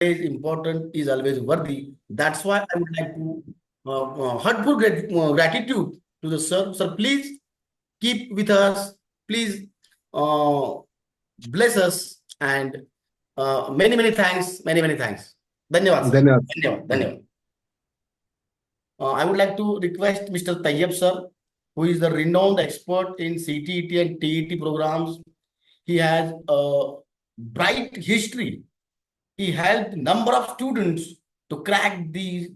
important, is always worthy. That's why I would like to heartful gratitude to the sir. Sir, please keep with us. Please uh, bless us and many many thanks. Many many thanks. धन्यवाद sir. धन्यवाद। धन्यवाद धन्यवाद. I would like to request Mr. Tayyab sir, who is the renowned expert in CTET and TET programs. He has a bright history. He helped number of students to crack the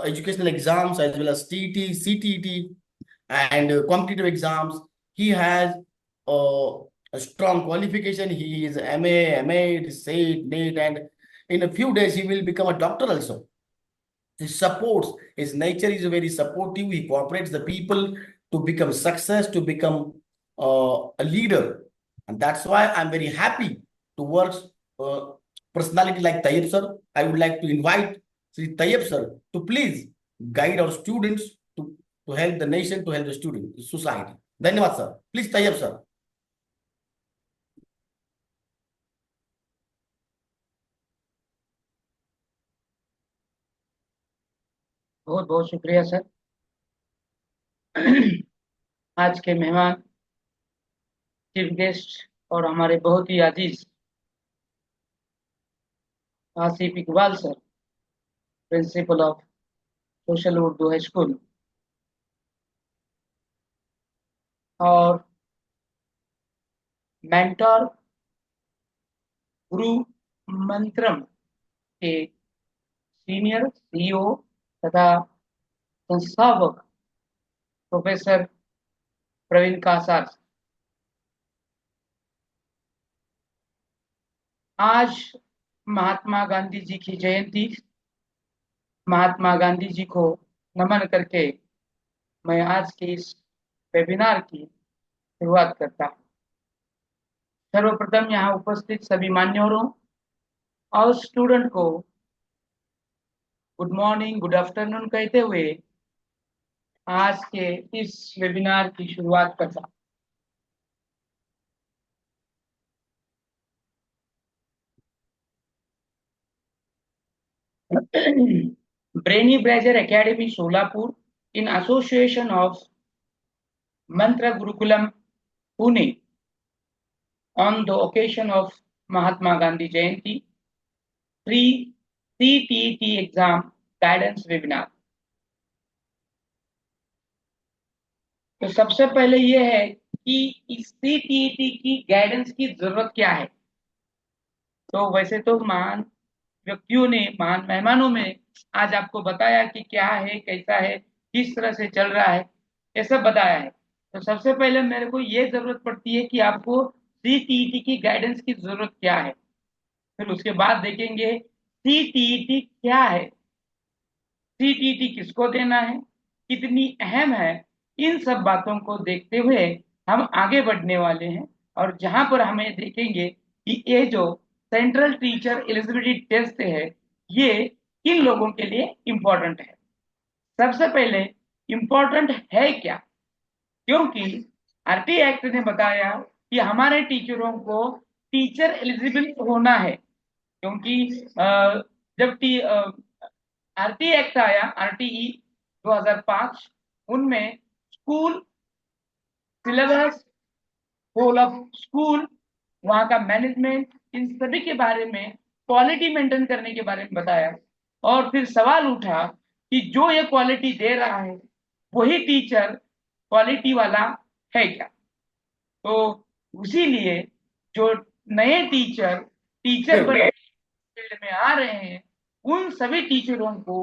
educational exams as well as TET, CTET, and competitive exams. He has a strong qualification. He is MA, MA, SAT, NEET, and in a few days he will become a doctor also. He supports, his nature is very supportive. He cooperates the people to become success, to become a leader. And that's why I'm very happy to work personality like Tayyab sir. I would like to invite Sri Tayyab sir to please guide our students to help the nation, to help the student, society. धन्यवाद sir. Please Tayyab sir. बहुत बहुत शुक्रिया sir. आज के मेहमान, chief guest और हमारे बहुत ही अजीज Asif Iqbal sir, principal of social Urdu high school, और मेंटर गुरु मंत्रम के सीनियर सीईओ तथा संस्थापक प्रोफेसर प्रवीण कासार। आज महात्मा गांधी जी की जयंती, महात्मा गांधी जी को नमन करके मैं आज के इस वेबिनार की शुरुआत करता हूँ। सर्वप्रथम यहाँ उपस्थित सभी मान्यवरों और स्टूडेंट को गुड मॉर्निंग, गुड आफ्टरनून कहते हुए आज के इस वेबिनार की शुरुआत करता हूँ। Brainy blazer academy Solapur in association of Mantra Gurukulam Pune on the occasion of Mahatma Gandhi Jayanti free CTET exam guidance webinar। तो सबसे पहले ये है कि इस CTET की गाइडेंस की जरूरत क्या है। तो वैसे तो महान व्यक्तियों ने, महान मेहमानों में आज आपको बताया कि क्या है, कैसा है, किस तरह से चल रहा है, ये सब बताया है। तो सबसे पहले मेरे को ये जरूरत पड़ती है कि आपको CTET की गाइडेंस की जरूरत क्या है। फिर उसके बाद देखेंगे CTET क्या है, CTET किसको देना है, कितनी अहम है। इन सब बातों को देखते हुए हम आगे बढ़ने वाले हैं और जहां पर हमें देखेंगे कि ये जो सेंट्रल टीचर एलिजिबिलिटी टेस्ट है ये किन लोगों के लिए इम्पोर्टेंट है। सबसे पहले इम्पोर्टेंट है क्या, क्योंकि आरटी एक्ट ने बताया कि हमारे टीचरों को टीचर एलिजिबल होना है। क्योंकि जब आरटी एक्ट आया, आरटीई 2005, उनमें school syllabus, whole of school, वहां का मैनेजमेंट, इन सभी के बारे में, क्वालिटी मेंटेन करने के बारे में बताया। और फिर सवाल उठा कि जो ये क्वालिटी दे रहा है वही टीचर क्वालिटी वाला है क्या। तो इसीलिए जो नए टीचर फील्ड में आ रहे हैं उन सभी टीचरों को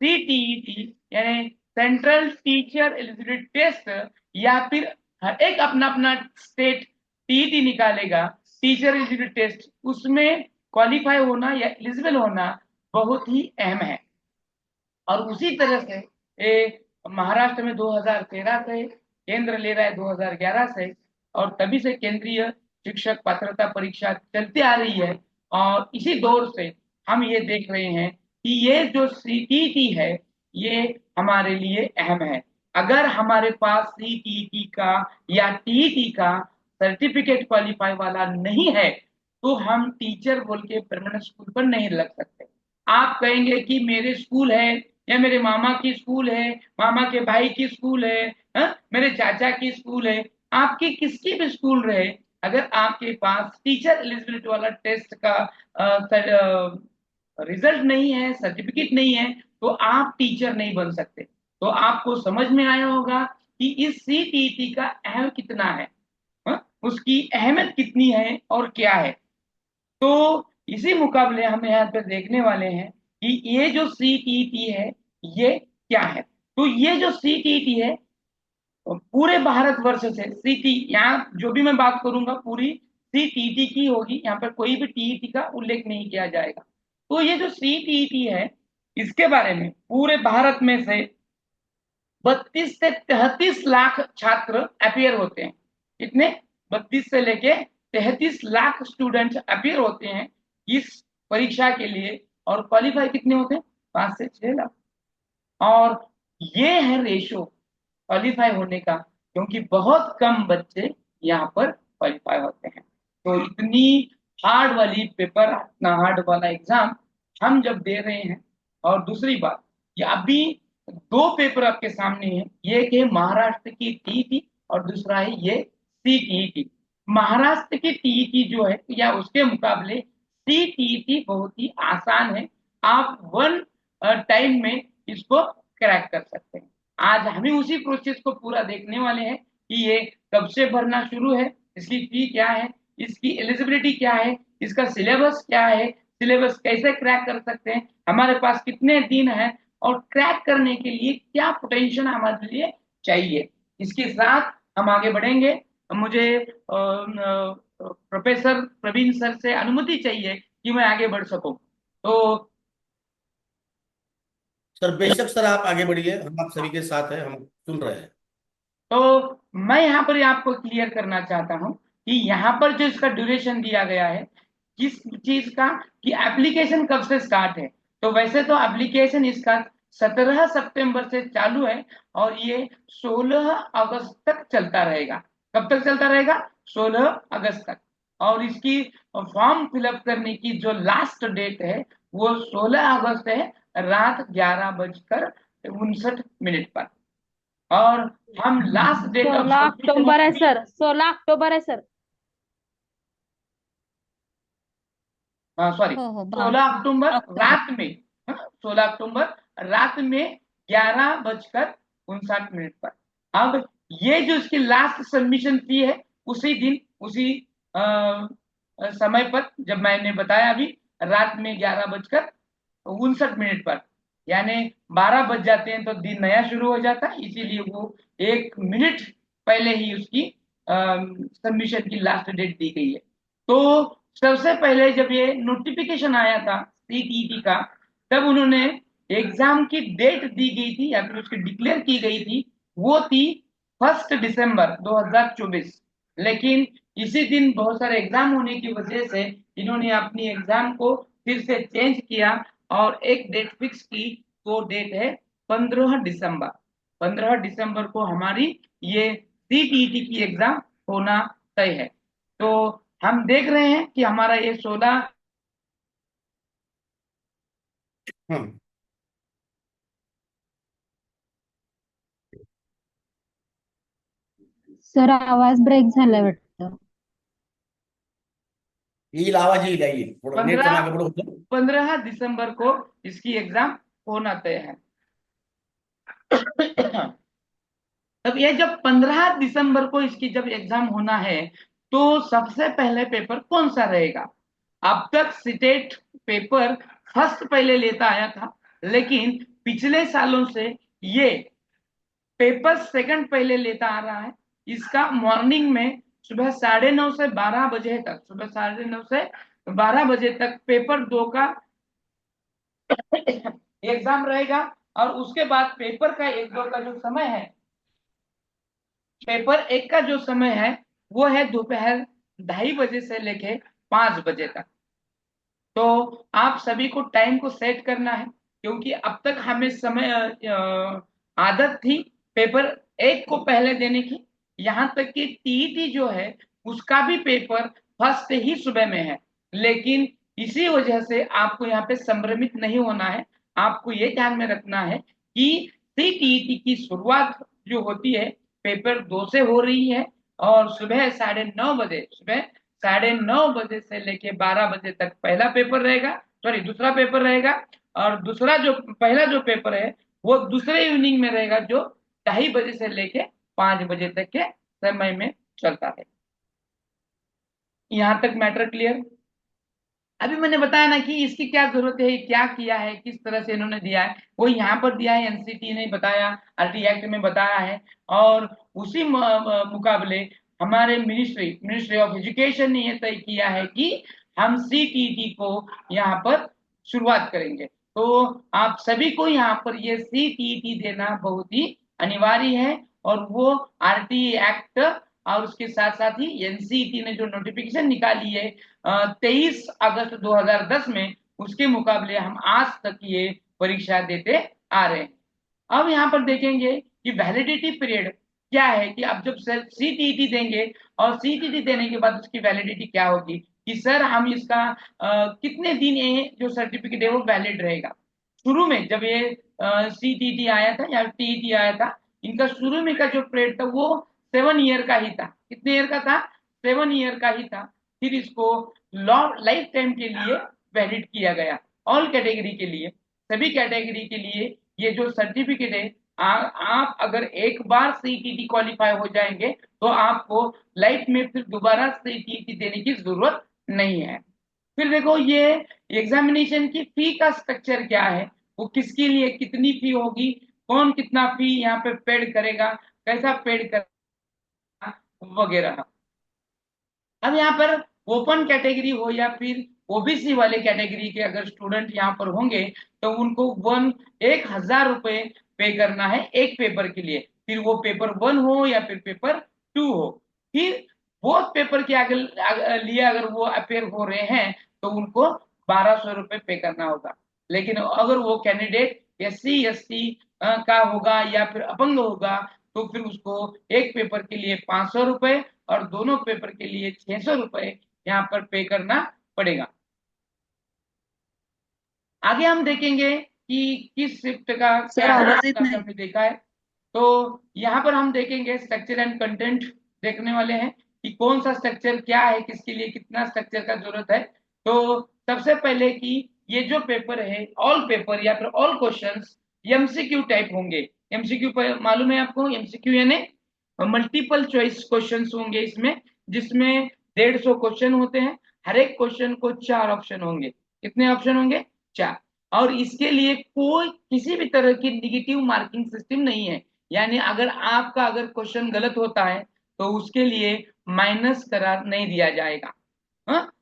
CTET यानी सेंट्रल टीचर एलिजिबिलिटी टेस्ट, या फिर हर एक अपना अपना स्टेट TET निकालेगा, टीचर एलिजिबिलिटी टेस्ट, उसमें क्वालिफाई होना या एलिजिबल होना बहुत ही अहम है। और उसी तरह से महाराष्ट्र में 2013 से, केंद्र ले रहा है 2011 से, और तभी से केंद्रीय शिक्षक पात्रता परीक्षा चलती आ रही है। और इसी दौर से हम ये देख रहे हैं कि ये जो CTET है ये हमारे लिए अहम है। अगर हमारे पास CTET का या TET का सर्टिफिकेट क्वालिफाई वाला नहीं है तो हम टीचर बोल के परमानेंट स्कूल पर नहीं लग सकते। आप कहेंगे कि मेरे स्कूल है या मेरे मामा की स्कूल है, मामा के भाई की स्कूल है, मेरे चाचा की स्कूल है, आपकी किसकी भी स्कूल रहे, अगर आपके पास टीचर एलिजिबिलिटी वाला टेस्ट का रिजल्ट नहीं है, सर्टिफिकेट नहीं है, तो आप टीचर नहीं बन सकते। तो आपको समझ में आया होगा कि इस सीटीईटी का अहम कितना है, उसकी अहमियत कितनी है और क्या है। तो इसी मुकाबले हम यहाँ पे देखने वाले हैं कि ये जो सीटीईटी है ये क्या है। तो ये जो सीटीईटी है पूरे भारतवर्ष से सीटी, यहाँ जो भी मैं बात करूंगा पूरी सीटीईटी की होगी, यहाँ पर कोई भी टीईटी का उल्लेख नहीं किया जाएगा। तो ये जो सीटीईटी है इसके बारे में पूरे भारत में से 32 से 33 लाख छात्र अपियर होते हैं। कितने? 32 से लेके 33 लाख स्टूडेंट अपियर होते हैं इस परीक्षा के लिए, और क्वालिफाई कितने होते हैं? 5 से 6 लाख। और ये है रेशो क्वालिफाई होने का, क्योंकि बहुत कम बच्चे यहाँ पर क्वालिफाई होते हैं। तो इतनी हार्ड वाली पेपर, इतना हार्ड वाला एग्जाम हम जब दे रहे हैं, और दूसरी बात ये अभी दो पेपर आपके सामने है, ये एक है महाराष्ट्र की टीईटी और दूसरा है ये सीटीईटी। महाराष्ट्र की टीईटी जो है या उसके मुकाबले सीटीईटी बहुत ही आसान है, आप वन टाइम में इसको क्रैक कर सकते हैं। आज हम ही उसी प्रोसेस को पूरा देखने वाले हैं कि ये कब से भरना शुरू है, इसकी फी क्या है, इसकी एलिजिबिलिटी क्या है, इसका सिलेबस क्या है, सिलेबस कैसे क्रैक कर सकते हैं, हमारे पास कितने दिन हैं, और क्रैक करने के लिए क्या पोटेंशियल हमारे लिए चाहिए। इसके साथ हम आगे बढ़ेंगे। मुझे प्रोफेसर प्रवीण सर से अनुमति चाहिए कि मैं आगे बढ़ सकूं। तो सर बेशक सर, आप आगे बढ़िए, हम आप सभी के साथ हैं, हम सुन रहे हैं। तो मैं यहाँ पर आपको क्लियर करना चाहता हूँ कि यहाँ पर जो इसका ड्यूरेशन दिया गया है किस चीज का, कि एप्लीकेशन कब से स्टार्ट है। तो वैसे तो एप्लीकेशन इसका 17 सितंबर से चालू है और ये 16 अगस्त तक चलता रहेगा। कब तक चलता रहेगा? 16 अगस्त तक। और इसकी फॉर्म फिलअप करने की जो लास्ट डेट है वो 16 अगस्त है, रात 11:59 पर। और हम लास्ट डेट ऑफ 16 अक्टूबर है सबमिशन, सर, 16 अक्टूबर है सर। सॉरी, हो हो बा 16 अक्टूबर अक्टूबर। रात में, 16 अक्टूबर रात में 11:59 पर। अब ये जो इसकी लास्ट सबमिशन फी है उसी दिन उसी समय पर, जब मैंने बताया अभी, रात में 11:59 पर, यानी 12 बज जाते हैं तो दिन नया शुरू हो जाता है, इसीलिए वो 1 मिनट पहले ही उसकी सबमिशन की लास्ट डेट दी गई है। तो सबसे पहले जब ये नोटिफिकेशन आया था सीटीईटी का, तब उन्होंने एग्जाम की डेट दी गई थी या फिर उसकी डिक्लेयर की गई थी, वो थी 1 दिसंबर 2024। लेकिन इसी दिन बहुत सारे एग्जाम होने की वजह से इन्होंने अपनी एग्जाम को फिर से चेंज किया और एक डेट फिक्स की। वो डेट है 15 दिसंबर। 15 दिसंबर को हमारी ये सीटीईटी की एग्जाम होना तय है। तो हम देख रहे हैं कि हमारा ये 16, हम्म। सर आवाज ब्रेक झालाय वाटतं. येईल, आवाज येईल, येईल, थोडं नेटच्या पंद्रह मागे पुढे होतं. 15 दिसंबर को इसकी एग्जाम होना तय है। तब ये जब 15 दिसंबर को इसकी जब एग्जाम होना है, तो सबसे पहले पेपर कौन सा रहेगा? अब तक सीटेट पेपर फर्स्ट पहले लेता आया था, लेकिन पिछले सालों से ये पेपर सेकंड पहले लेता आ रहा है। इसका मॉर्निंग में सुबह 9:30 से 12 बजे तक, सुबह 9:30 से 12 बजे तक पेपर 2 का एग्जाम रहेगा। और उसके बाद पेपर का 1-2 का जो समय है, पेपर 1 का जो समय है वो है दोपहर 2:30 बजे से लेके 5 बजे तक। तो आप सभी को टाइम को सेट करना है, क्योंकि अब तक हमें समय आदत थी पेपर 1 को पहले देने की। यहाँ तक कि टीईटी जो है उसका भी पेपर फर्स्ट ही सुबह में है, लेकिन इसी वजह से आपको यहाँ पे संभ्रमित नहीं होना है। आपको ये ध्यान में रखना है कि सीटीईटी की शुरुआत जो होती है पेपर 2 से हो रही है, और सुबह 9:30 से लेके 12 बजे तक पहला पेपर रहेगा, सॉरी दूसरा पेपर रहेगा। और दूसरा जो पहला जो पेपर है वो दूसरे इवनिंग में रहेगा, जो 2:30 बजे से लेके 5 बजे तक के समय में चलता है। यहां तक मैटर क्लियर? अभी मैंने बताया ना कि इसकी क्या जरूरत है, क्या किया है, किस तरह से इन्होंने दिया है, वो यहाँ पर दिया है, एनसीटी ने बताया, आरटी एक्ट में बताया है। और उसी मुकाबले हमारे मिनिस्ट्री ऑफ एजुकेशन ने यह तय किया है कि हम सीटीटी को यहाँ पर शुरुआत करेंगे। तो आप सभी को यहाँ पर ये सीटीटी देना बहुत ही अनिवार्य है। और वो आरटी एक्ट और उसके साथ साथ ही एनसीटी ने जो नोटिफिकेशन निकाली है 23 अगस्त 2010 में, उसके मुकाबले हम आज तक ये परीक्षा देते आ रहे हैं। अब यहाँ पर देखेंगे कि वैलिडिटी पीरियड क्या है, कि अब जब सीटीईटी देंगे और सीटीईटी देने के बाद उसकी वैलिडिटी क्या होगी, कि सर हम इसका कितने दिन ये जो सर्टिफिकेट है वो वैलिड रहेगा। शुरू में जब ये सीटीईटी आया था या टीईटी आया था, इनका शुरू में का जो पीरियड था वो 7 ईयर का ही था। कितने ईयर का था? 7 ईयर का ही था। फिर इसको लाइफ टाइम के लिए वैलिड किया गया, ऑल कैटेगरी के लिए, सभी कैटेगरी के लिए। ये जो सर्टिफिकेट है आप अगर एक बार सीटीटी क्वालिफाई हो जाएंगे तो आपको लाइफ में फिर दोबारा सीटीटी देने की जरूरत नहीं है। फिर देखो ये एग्जामिनेशन की फी का स्ट्रक्चर क्या है, वो किसके लिए कितनी फी होगी, कौन कितना फी यहाँ पे पेड करेगा, कैसा पेड करेगा वगैरह। अब यहाँ पर ओपन कैटेगरी हो या फिर ओबीसी वाले कैटेगरी के अगर स्टूडेंट यहाँ पर होंगे तो उनको 1,000 रुपए पे करना है एक पेपर के लिए, फिर वो पेपर 1 हो या फिर पेपर 2 हो। फिर बोथ पेपर के आगे लिए अगर वो अपेयर हो रहे हैं तो उनको 1,200 रुपए पे करना होगा। लेकिन अगर वो कैंडिडेट SC ST का होगा या फिर अपंग होगा तो फिर उसको एक पेपर के लिए 500 रुपए और दोनों पेपर के लिए 600 रुपए यहाँ पर पे करना पड़ेगा। आगे हम देखेंगे कि किस शिफ्ट का सर क्या आवाज येत नाही. हमने देखा है। तो यहाँ पर हम देखेंगे स्ट्रक्चर एंड कंटेंट देखने वाले हैं कि कौन सा स्ट्रक्चर क्या है, किसके लिए कितना स्ट्रक्चर का जरूरत है। तो सबसे पहले कि ये जो पेपर है ऑल पेपर या फिर ऑल क्वेश्चंस एमसीक्यू टाइप होंगे। एमसीक्यू मालूम है आपको, एमसीक्यू यानी मल्टीपल चॉइस क्वेश्चंस होंगे इसमें, जिसमें 150 क्वेश्चन होते हैं। हर एक क्वेश्चन को 4 ऑप्शन होंगे। कितने ऑप्शन होंगे? 4। और इसके लिए कोई किसी भी तरह की निगेटिव मार्किंग सिस्टम नहीं है, यानी अगर आपका अगर क्वेश्चन गलत होता है तो उसके लिए माइनस करार नहीं दिया जाएगा। हाँ,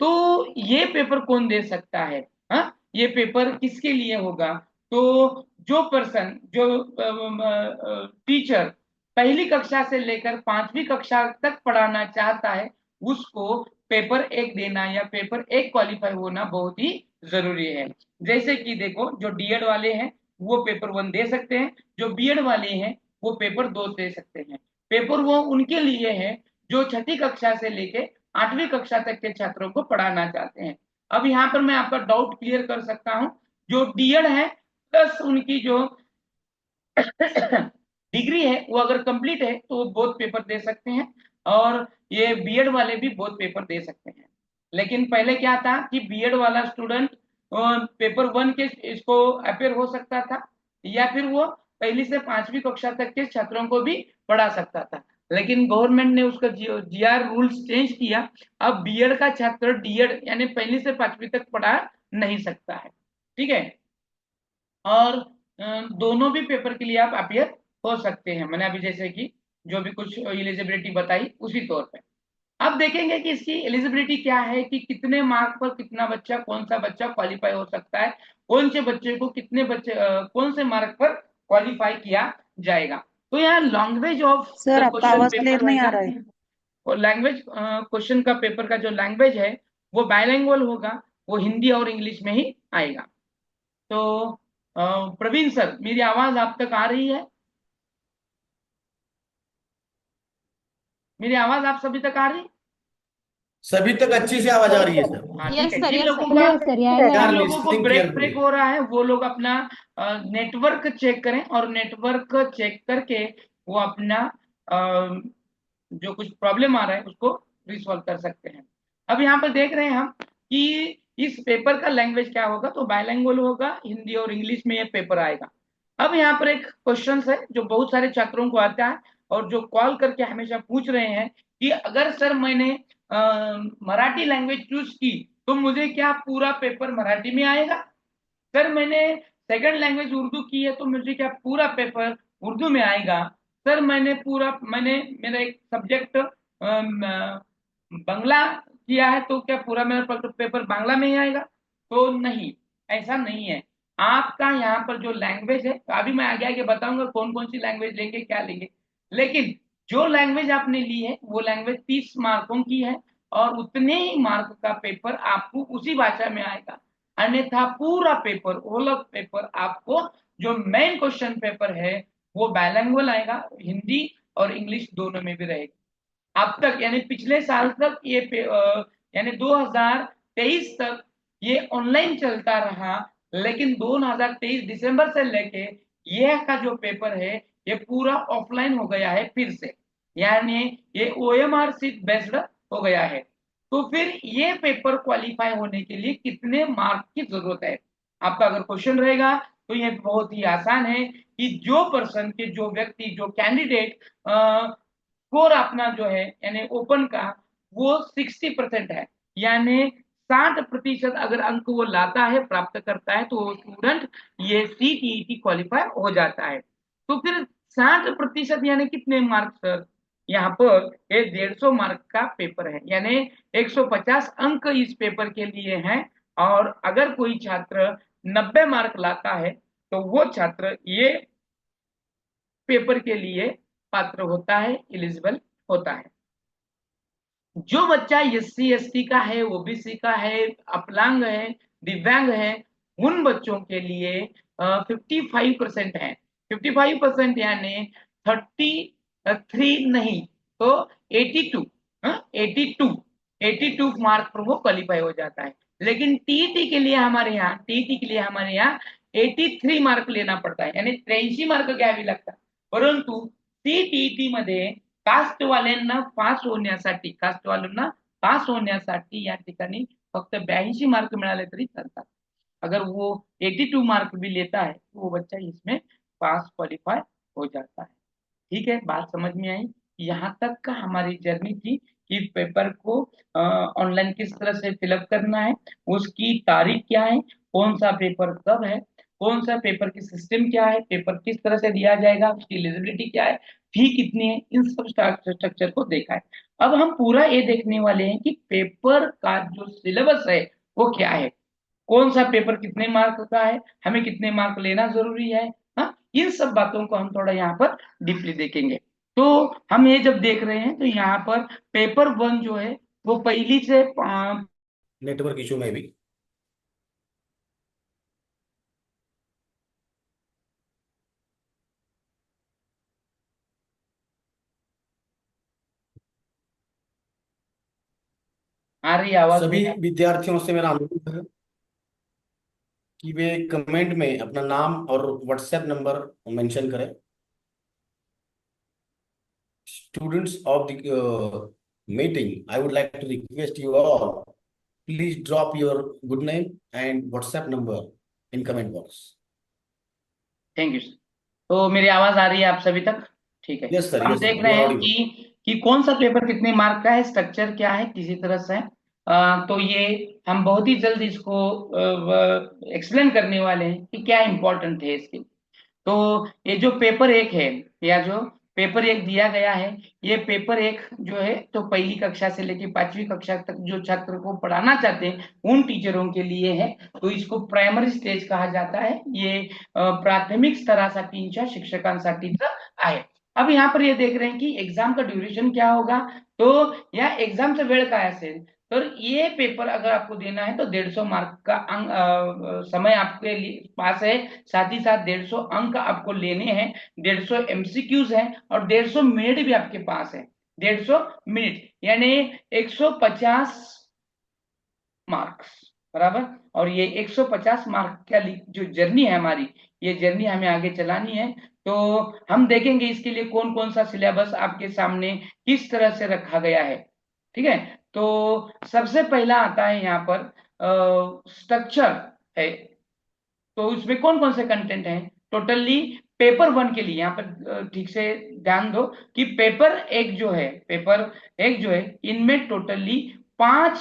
तो ये पेपर कौन दे सकता है? हाँ, ये पेपर किसके लिए होगा? तो जो पर्सन जो टीचर पहली कक्षा से लेकर 5वीं कक्षा तक पढ़ाना चाहता है उसको पेपर 1 देना या पेपर 1 क्वालिफाई होना बहुत ही जरूरी है। जैसे कि देखो जो डीएड वाले हैं वो पेपर 1 दे सकते हैं, जो बीएड वाले हैं वो पेपर 2 दे सकते हैं। पेपर वो उनके लिए है जो 6ठी कक्षा से लेके 8वीं कक्षा तक के छात्रों को पढ़ाना चाहते हैं। अब यहाँ पर मैं आपका डाउट क्लियर कर सकता हूँ, जो डीएड है प्लस उनकी जो डिग्री है वो अगर कंप्लीट है तो वो बोथ पेपर दे सकते हैं, और ये बीएड वाले भी बोथ पेपर दे सकते हैं। लेकिन पहले क्या था कि बीएड वाला स्टूडेंट पेपर 1 के इसको अपेयर हो सकता था, या फिर वो पहली से 5वीं कक्षा तक के छात्रों को भी पढ़ा सकता था। लेकिन गवर्नमेंट ने उसका जीआर रूल्स चेंज किया। अब बीएड का छात्र डीएड यानी पहली से 5वीं तक पढ़ा नहीं सकता है। ठीक है, और दोनों भी पेपर के लिए आप अपियर हो सकते हैं। मैंने अभी जैसे कि जो भी कुछ एलिजिबिलिटी बताई उसी तौर पे। अब देखेंगे कि इसकी एलिजिबिलिटी क्या है, कि कितने मार्क पर कितना बच्चा, कौन सा बच्चा क्वालिफाई हो सकता है, कौन से बच्चे को कितने बच्चे कौन से मार्क पर क्वालिफाई किया जाएगा। तो यहाँ लैंग्वेज ऑफ सर द आपका क्वेश्चन आवाज क्लियर पेपर नहीं आ रहेगा, रहा है. और लैंग्वेज क्वेश्चन का पेपर का जो लैंग्वेज है वो बायलैंग्वेज होगा, वो हिंदी और इंग्लिश में ही आएगा। तो प्रवीण सर मेरी आवाज आप तक आ रही है? मेरी आवाज आप सभी तक आ रही? सभी तक अच्छी से आवाज आ रही है सर। हाँ यस ठीक है। सर, जिन यस लोगों सर, का यस सर, यायला They are जिन लोगों को listening ब्रेक carefully. हो रहा है वो लोग अपना नेटवर्क चेक करें, और नेटवर्क चेक करके वो अपना जो कुछ प्रॉब्लम आ रहा है उसको रिसॉल्व कर सकते हैं। अब यहाँ पर देख रहे हैं हम कि इस पेपर का लैंग्वेज क्या होगा, तो बायलैंग्वेज होगा, हिंदी और इंग्लिश में ये पेपर आएगा। अब यहाँ पर एक क्वेश्चन है जो बहुत सारे छात्रों को आता है और जो कॉल करके हमेशा पूछ रहे हैं कि अगर सर मैंने मराठी लैंग्वेज चूज की तो मुझे क्या पूरा पेपर मराठी में आएगा? सर मैंने सेकंड लैंग्वेज उर्दू की है तो मुझे क्या पूरा पेपर उर्दू में आएगा? सर मैंने मेरा एक सब्जेक्ट बांग्ला किया है तो क्या पूरा मेरा पेपर बांग्ला में ही आएगा? तो नहीं, ऐसा नहीं है। आपका यहाँ पर जो लैंग्वेज है, तो अभी मैं आगे आगे बताऊंगा कौन कौन सी लैंग्वेज लेंगे, क्या लेंगे, लेकिन जो लैंग्वेज आपने ली है वो लैंग्वेज 30 मार्कों की है और उतने ही मार्क का पेपर आपको उसी भाषा में आएगा। अन्यथा पूरा पेपर, ऑल ऑफ पेपर आपको जो मेन क्वेश्चन पेपर है वो बायलैंग्वेज आएगा, हिंदी और इंग्लिश दोनों में भी रहेगा। अब तक यानी पिछले साल तक यानी 2023 तक ये ऑनलाइन चलता रहा, लेकिन 2023 दिसंबर से लेके ये का जो पेपर है ये पूरा ऑफलाइन हो गया है फिर से, यानी ये ओएमआर सीट बेस्ड हो गया है। तो फिर ये पेपर क्वालिफाई होने के लिए कितने मार्क की जरूरत है? आपका अगर क्वेश्चन रहेगा तो ये बहुत ही आसान है कि जो पर्सन के जो व्यक्ति जो कैंडिडेट स्कोर अपना जो है यानी ओपन का वो 60% है, यानी 60% अगर अंक वो लाता है, प्राप्त करता है, तो वो स्टूडेंट ये सीटीईटी क्वालिफाई हो जाता है। तो फिर 60% यानी कितने मार्क सर? यहाँ पर ये 150 मार्क का पेपर है, यानी 150 अंक इस पेपर के लिए हैं। और अगर कोई छात्र 90 मार्क लाता है तो वो छात्र ये पेपर के लिए पात्र होता है, एलिजिबल होता है। जो बच्चा एससी एसटी का है, ओबीसी का है, अपलांग है, दिव्यांग है, उन बच्चों के लिए 55% है। 55% यानी 33 नहीं तो 82, 82 मार्क पर वो क्वालिफाई हो जाता है। लेकिन टीईटी के लिए हमारे यहाँ 83 मार्क लेना पड़ता है, यानी 83 मार्क घ्यावी लागतात। परंतु सीटीईटी मध्ये कास्टवाल्यांना पास होण्यासाठी या ठिकाणी फक्त 82 मार्क मिळाले तरी चालतात। अगर वो 82 मार्क भी लेता है तो वो बच्चा इसमें पास क्वालिफाई हो जाता है। ठीक है, बात समझ में आई? यहाँ तक का हमारी जर्नी थी कि पेपर को ऑनलाइन किस तरह से फिलअप करना है, उसकी तारीख क्या है, कौन सा पेपर कब है, कौन सा पेपर की सिस्टम क्या है, पेपर किस तरह से दिया जाएगा, उसकी एलिजिबिलिटी क्या है, फी कितनी है, इन सब स्ट्रक्चर को देखा है। अब हम पूरा ये देखने वाले हैं कि पेपर का जो सिलेबस है वो क्या है, कौन सा पेपर कितने मार्क का है, हमें कितने मार्क लेना जरूरी है। हाँ, इन सब बातों को हम थोड़ा यहाँ पर डीपली देखेंगे। तो हम ये जब देख रहे हैं तो यहाँ पर पेपर 1 जो है वो पहली से नेटवर्क इशू में भी। आ रही आवाज सभी मेरी? विद्यार्थियों से मेरा अनुरोध है कि वे कमेंट में अपना नाम और व्हाट्सएप नंबर मेंशन करें। Students of the meeting, I would like to request you all, please drop your good name and WhatsApp number in comment box. Thank you sir. तो मेरी आवाज आ रही है आप सभी तक? ठीक है। Yes, sir. हम Yes, sir. देख You रहे are हैं audible. कि कौन सा पेपर कितने मार्क का है, स्ट्रक्चर क्या है, किसी तरह से तो ये हम बहुत ही जल्द इसको एक्सप्लेन करने वाले हैं कि क्या इंपॉर्टेंट है इसके। तो ये जो पेपर 1 है या जो पेपर 1 दिया गया है, ये पेपर 1 जो है तो पहली कक्षा से लेकर 5वीं कक्षा तक जो छात्र को पढ़ाना चाहते हैं उन टीचरों के लिए है। तो इसको प्राइमरी स्टेज कहा जाता है। ये प्राथमिक स्तरासाठीच्या शिक्षकांसाठीचं आहे। अब यहाँ पर ये देख रहे हैं कि एग्जाम का ड्यूरेशन क्या होगा, तो या एग्जामचा वेळ काय असेल, तो ये पेपर अगर आपको देना है तो 150 मार्क का समय आपके पास है, साथ ही साथ 150 अंक आपको लेने हैं, 150 एमसीक्यूज हैं और 150 मिनट भी आपके पास है। 150 मिनट, यानी 150 मार्क्स, बराबर। और ये 150 मार्क का जो जर्नी है हमारी, ये जर्नी हमें आगे चलानी है। तो हम देखेंगे इसके लिए कौन कौन सा सिलेबस आपके सामने किस तरह से रखा गया है। ठीक है, तो सबसे पहला आता है यहाँ पर स्ट्रक्चर है। तो उसमें कौन कौन से कंटेंट हैं टोटली पेपर 1 के लिए। यहाँ पर ठीक से ध्यान दो कि पेपर एक जो है इनमें टोटली पांच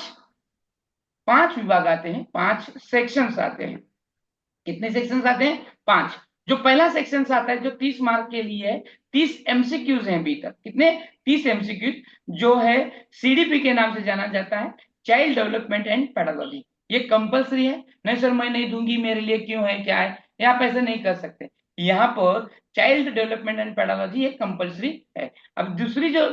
पांच विभाग आते हैं, 5 सेक्शंस आते हैं। कितने सेक्शंस आते हैं? 5। जो पहला सेक्शन आता है जो 30 मार्क के लिए है, 30 एमसीक्यूज हैं भीतर। कितने? 30 एमसीक्यूज, जो है सीडीपी के नाम से जाना जाता है, चाइल्ड डेवलपमेंट एंड पेडागोजी। ये कंपलसरी है। नहीं सर मैं नहीं दूंगी, मेरे लिए क्यों है, क्या है, ये आप ऐसे नहीं कर सकते। यहाँ पर चाइल्ड डेवलपमेंट एंड पेडागोजी ये कंपलसरी है। अब दूसरी जो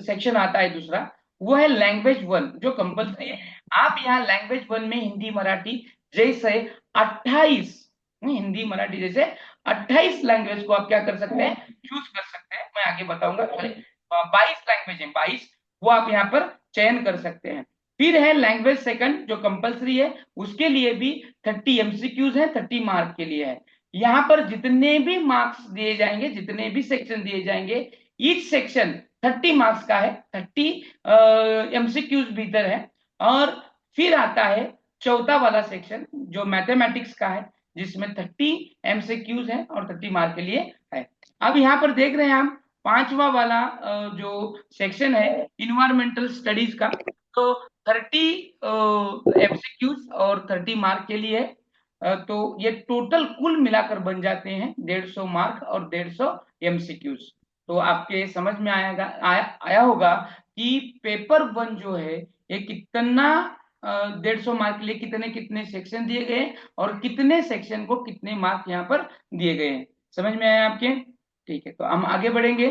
सेक्शन आता है दूसरा, वो है लैंग्वेज 1 जो कंपलसरी है। आप यहाँ लैंग्वेज 1 में हिंदी मराठी जैसे 28 हिंदी मराठी जैसे 28 लैंग्वेज को आप क्या कर सकते हैं, चूज कर सकते हैं। मैं आगे बताऊंगा। 22 लैंग्वेज है, 22 वो आप यहाँ पर चयन कर सकते हैं। फिर है लैंग्वेज सेकंड जो कंपलसरी है, उसके लिए भी 30 एमसीक्यूज है, 30 मार्क के लिए है। यहाँ पर जितने भी मार्क्स दिए जाएंगे, जितने भी सेक्शन दिए जाएंगे, ईच सेक्शन 30 मार्क्स का है, 30 एमसीक्यूज भीतर है। और फिर आता है चौथा वाला सेक्शन जो मैथमेटिक्स का है, जिसमें 30 एमसीक्यूज है और 30 मार्क के लिए है। अब यहाँ पर देख रहे हैं हम पांचवा वाला जो सेक्शन है इन्वायरमेंटल स्टडीज का, तो 30 एमसीक्यूज और 30 मार्क के लिए है। तो ये टोटल कुल मिलाकर बन जाते हैं 150 मार्क और 150 एमसीक्यूज। तो आपके समझ में आया होगा कि पेपर 1 जो है ये कितना 150 मार्क के लिए कितने कितने सेक्शन दिए गए और कितने सेक्शन को कितने मार्क यहाँ पर दिए गए हैं। समझ में आया आपके? ठीक है, तो हम आगे बढ़ेंगे।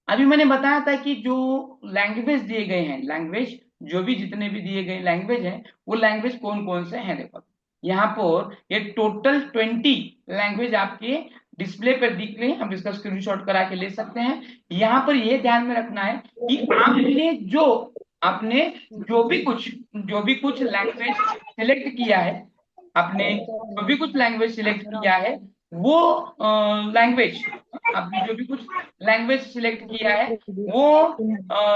अभी मैंने बताया था कि जो लैंग्वेज दिए गए हैं, लैंग्वेज जो भी जितने भी दिए गए लैंग्वेज हैं, वो लैंग्वेज कौन कौन से हैं। देखो यहाँ पर ये टोटल 20 लैंग्वेज आपके डिस्प्ले पर दिख रहे हैं। हम इसका स्क्रीनशॉट करा के ले सकते हैं। यहाँ पर ये ध्यान में रखना है कि आपने जो भी कुछ लैंग्वेज सिलेक्ट किया है, आपने जो भी कुछ लैंग्वेज सिलेक्ट किया है, वो लैंग्वेज आपने जो भी कुछ लैंग्वेज सिलेक्ट किया है, वो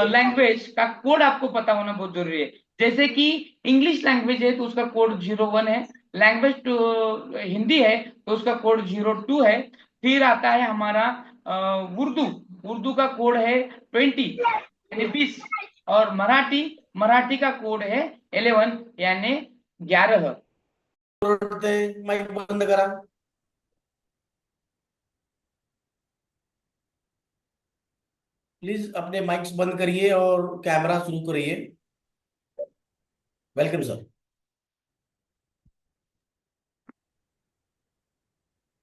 लैंग्वेज का कोड आपको पता होना बहुत जरूरी है। जैसे कि इंग्लिश लैंग्वेज है तो उसका कोड 01 है, लैंग्वेज तो हिंदी है तो उसका कोड 02 है। फिर आता है हमारा उर्दू, उर्दू का कोड है 20 यानी 20। और मराठी का कोड है 11 यानी 11। माइक बंद करा। प्लीज अपने माइक्स बंद करिए और कैमरा शुरू करिए। Welcome sir.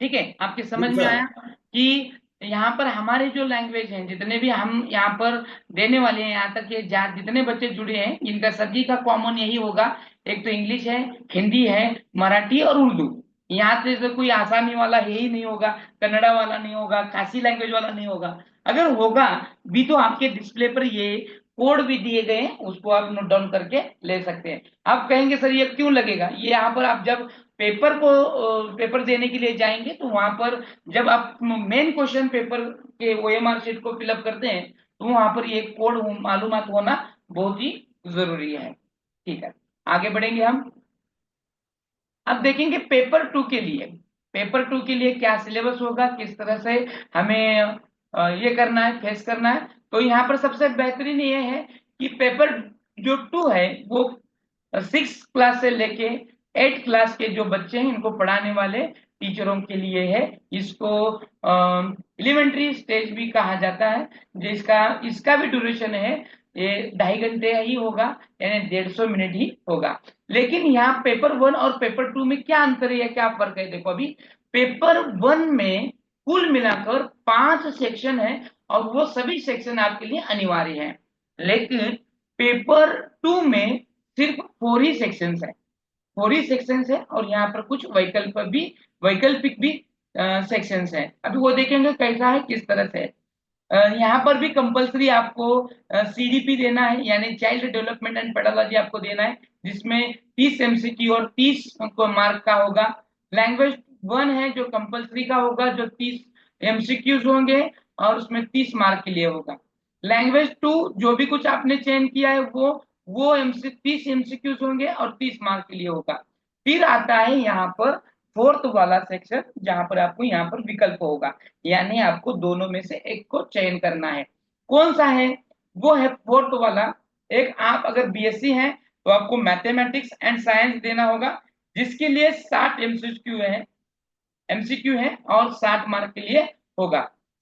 ठीक है, आपके समझ में आया कि यहाँ पर हमारे जो लैंग्वेज हैं, जितने भी हम यहाँ पर देने वाले हैं, यहाँ तक ये जितने बच्चे जुड़े हैं, इनका सभी का कॉमन यही होगा। एक तो इंग्लिश है, हिंदी है, मराठी और उर्दू। यहाँ से तो कोई आसामी वाला है ही नहीं होगा, कन्नड़ा वाला नहीं होगा, खासी लैंग्वेज वाला नहीं होगा। अगर होगा भी तो आपके डिस्प्ले पर ये कोड भी दिए गए हैं, उसको आप नोट डाउन करके ले सकते हैं। आप कहेंगे सर ये क्यों लगेगा? ये यहाँ पर आप जब पेपर देने के लिए जाएंगे तो वहां पर जब आप मेन क्वेश्चन पेपर के ओएमआर शीट को फिलअप करते हैं, तो वहां पर ये कोड मालूमात होना बहुत ही जरूरी है। ठीक है, आगे बढ़ेंगे हम। अब देखेंगे पेपर 2 के लिए। पेपर 2 के लिए क्या सिलेबस होगा, किस तरह से हमें ये करना है, फेस करना है। तो यहाँ पर सबसे बेहतरीन ये है कि पेपर जो 2 है वो 6 क्लास से लेके 8 क्लास के जो बच्चे हैं इनको पढ़ाने वाले टीचरों के लिए है। इसको एलिमेंट्री स्टेज भी कहा जाता है, जिसका इसका भी ड्यूरेशन है ये 2.5 घंटे ही होगा, यानी 150 मिनट ही होगा। लेकिन यहाँ पेपर 1 और पेपर 2 में क्या अंतर है, क्या फर्क है? देखो अभी पेपर 1 में कुल मिलाकर 5 सेक्शन है और वो सभी सेक्शन आपके लिए अनिवार्य है। लेकिन पेपर 2 में सिर्फ 4 ही सेक्शंस है, 4 ही सेक्शंस है। और यहाँ पर कुछ वैकल्पिक भी सेक्शंस है। अभी वो देखेंगे कैसा है, किस तरह से है। यहाँ पर भी कंपलसरी आपको CDP देना है, यानी चाइल्ड डेवलपमेंट एंड पेडागोजी आपको देना है, जिसमें 30 MCQ और 30 मार्क का होगा। लैंग्वेज 1 है जो कंपलसरी का होगा, जो 30 MCQs होंगे और उसमें 30 मार्क के लिए होगा। लैंग्वेज 2 जो भी कुछ आपने चयन किया है वो 30 MCQs होंगे और 30 मार्क के लिए होगा। फिर आता है यहाँ पर फोर्थ वाला सेक्शन, जहां पर आपको यहाँ पर विकल्प होगा, यानी आपको दोनों में से एक को चयन करना है। कौन सा है? वो है फोर्थ वाला। एक, आप अगर BSc हैं तो आपको मैथमेटिक्स एंड साइंस देना होगा, जिसके लिए 60 MCQ है और 60 मार्क के लिए होगा।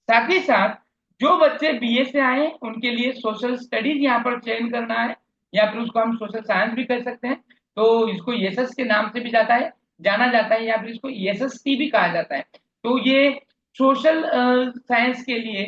साथ ही साथ जो बच्चे BA से आए उनके लिए सोशल स्टडीज यहाँ पर चयन करना है, या फिर उसको हम सोशल साइंस भी कह सकते हैं। तो इसको एसएस के नाम से भी जाना जाता है, या फिर इसको SST भी कहा जाता है। तो ये सोशल साइंस के लिए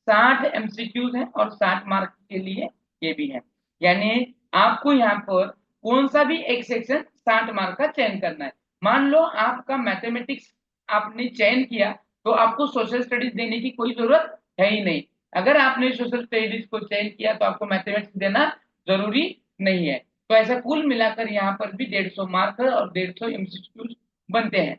60 MCQs हैं और 60 मार्क के लिए ये भी है। यानी आपको यहाँ पर कौन सा भी एक सेक्शन 60 मार्क का चयन करना है। मान लो आपका मैथमेटिक्स आपने चयन किया, तो आपको सोशल स्टडीज देने की कोई जरूरत है ही नहीं। अगर आपने सोशल स्टडीज को चयन किया तो आपको मैथमेटिक्स देना जरूरी नहीं है। तो ऐसा कुल मिलाकर यहाँ पर भी 150 मार्क और 150 MCQ बनते हैं।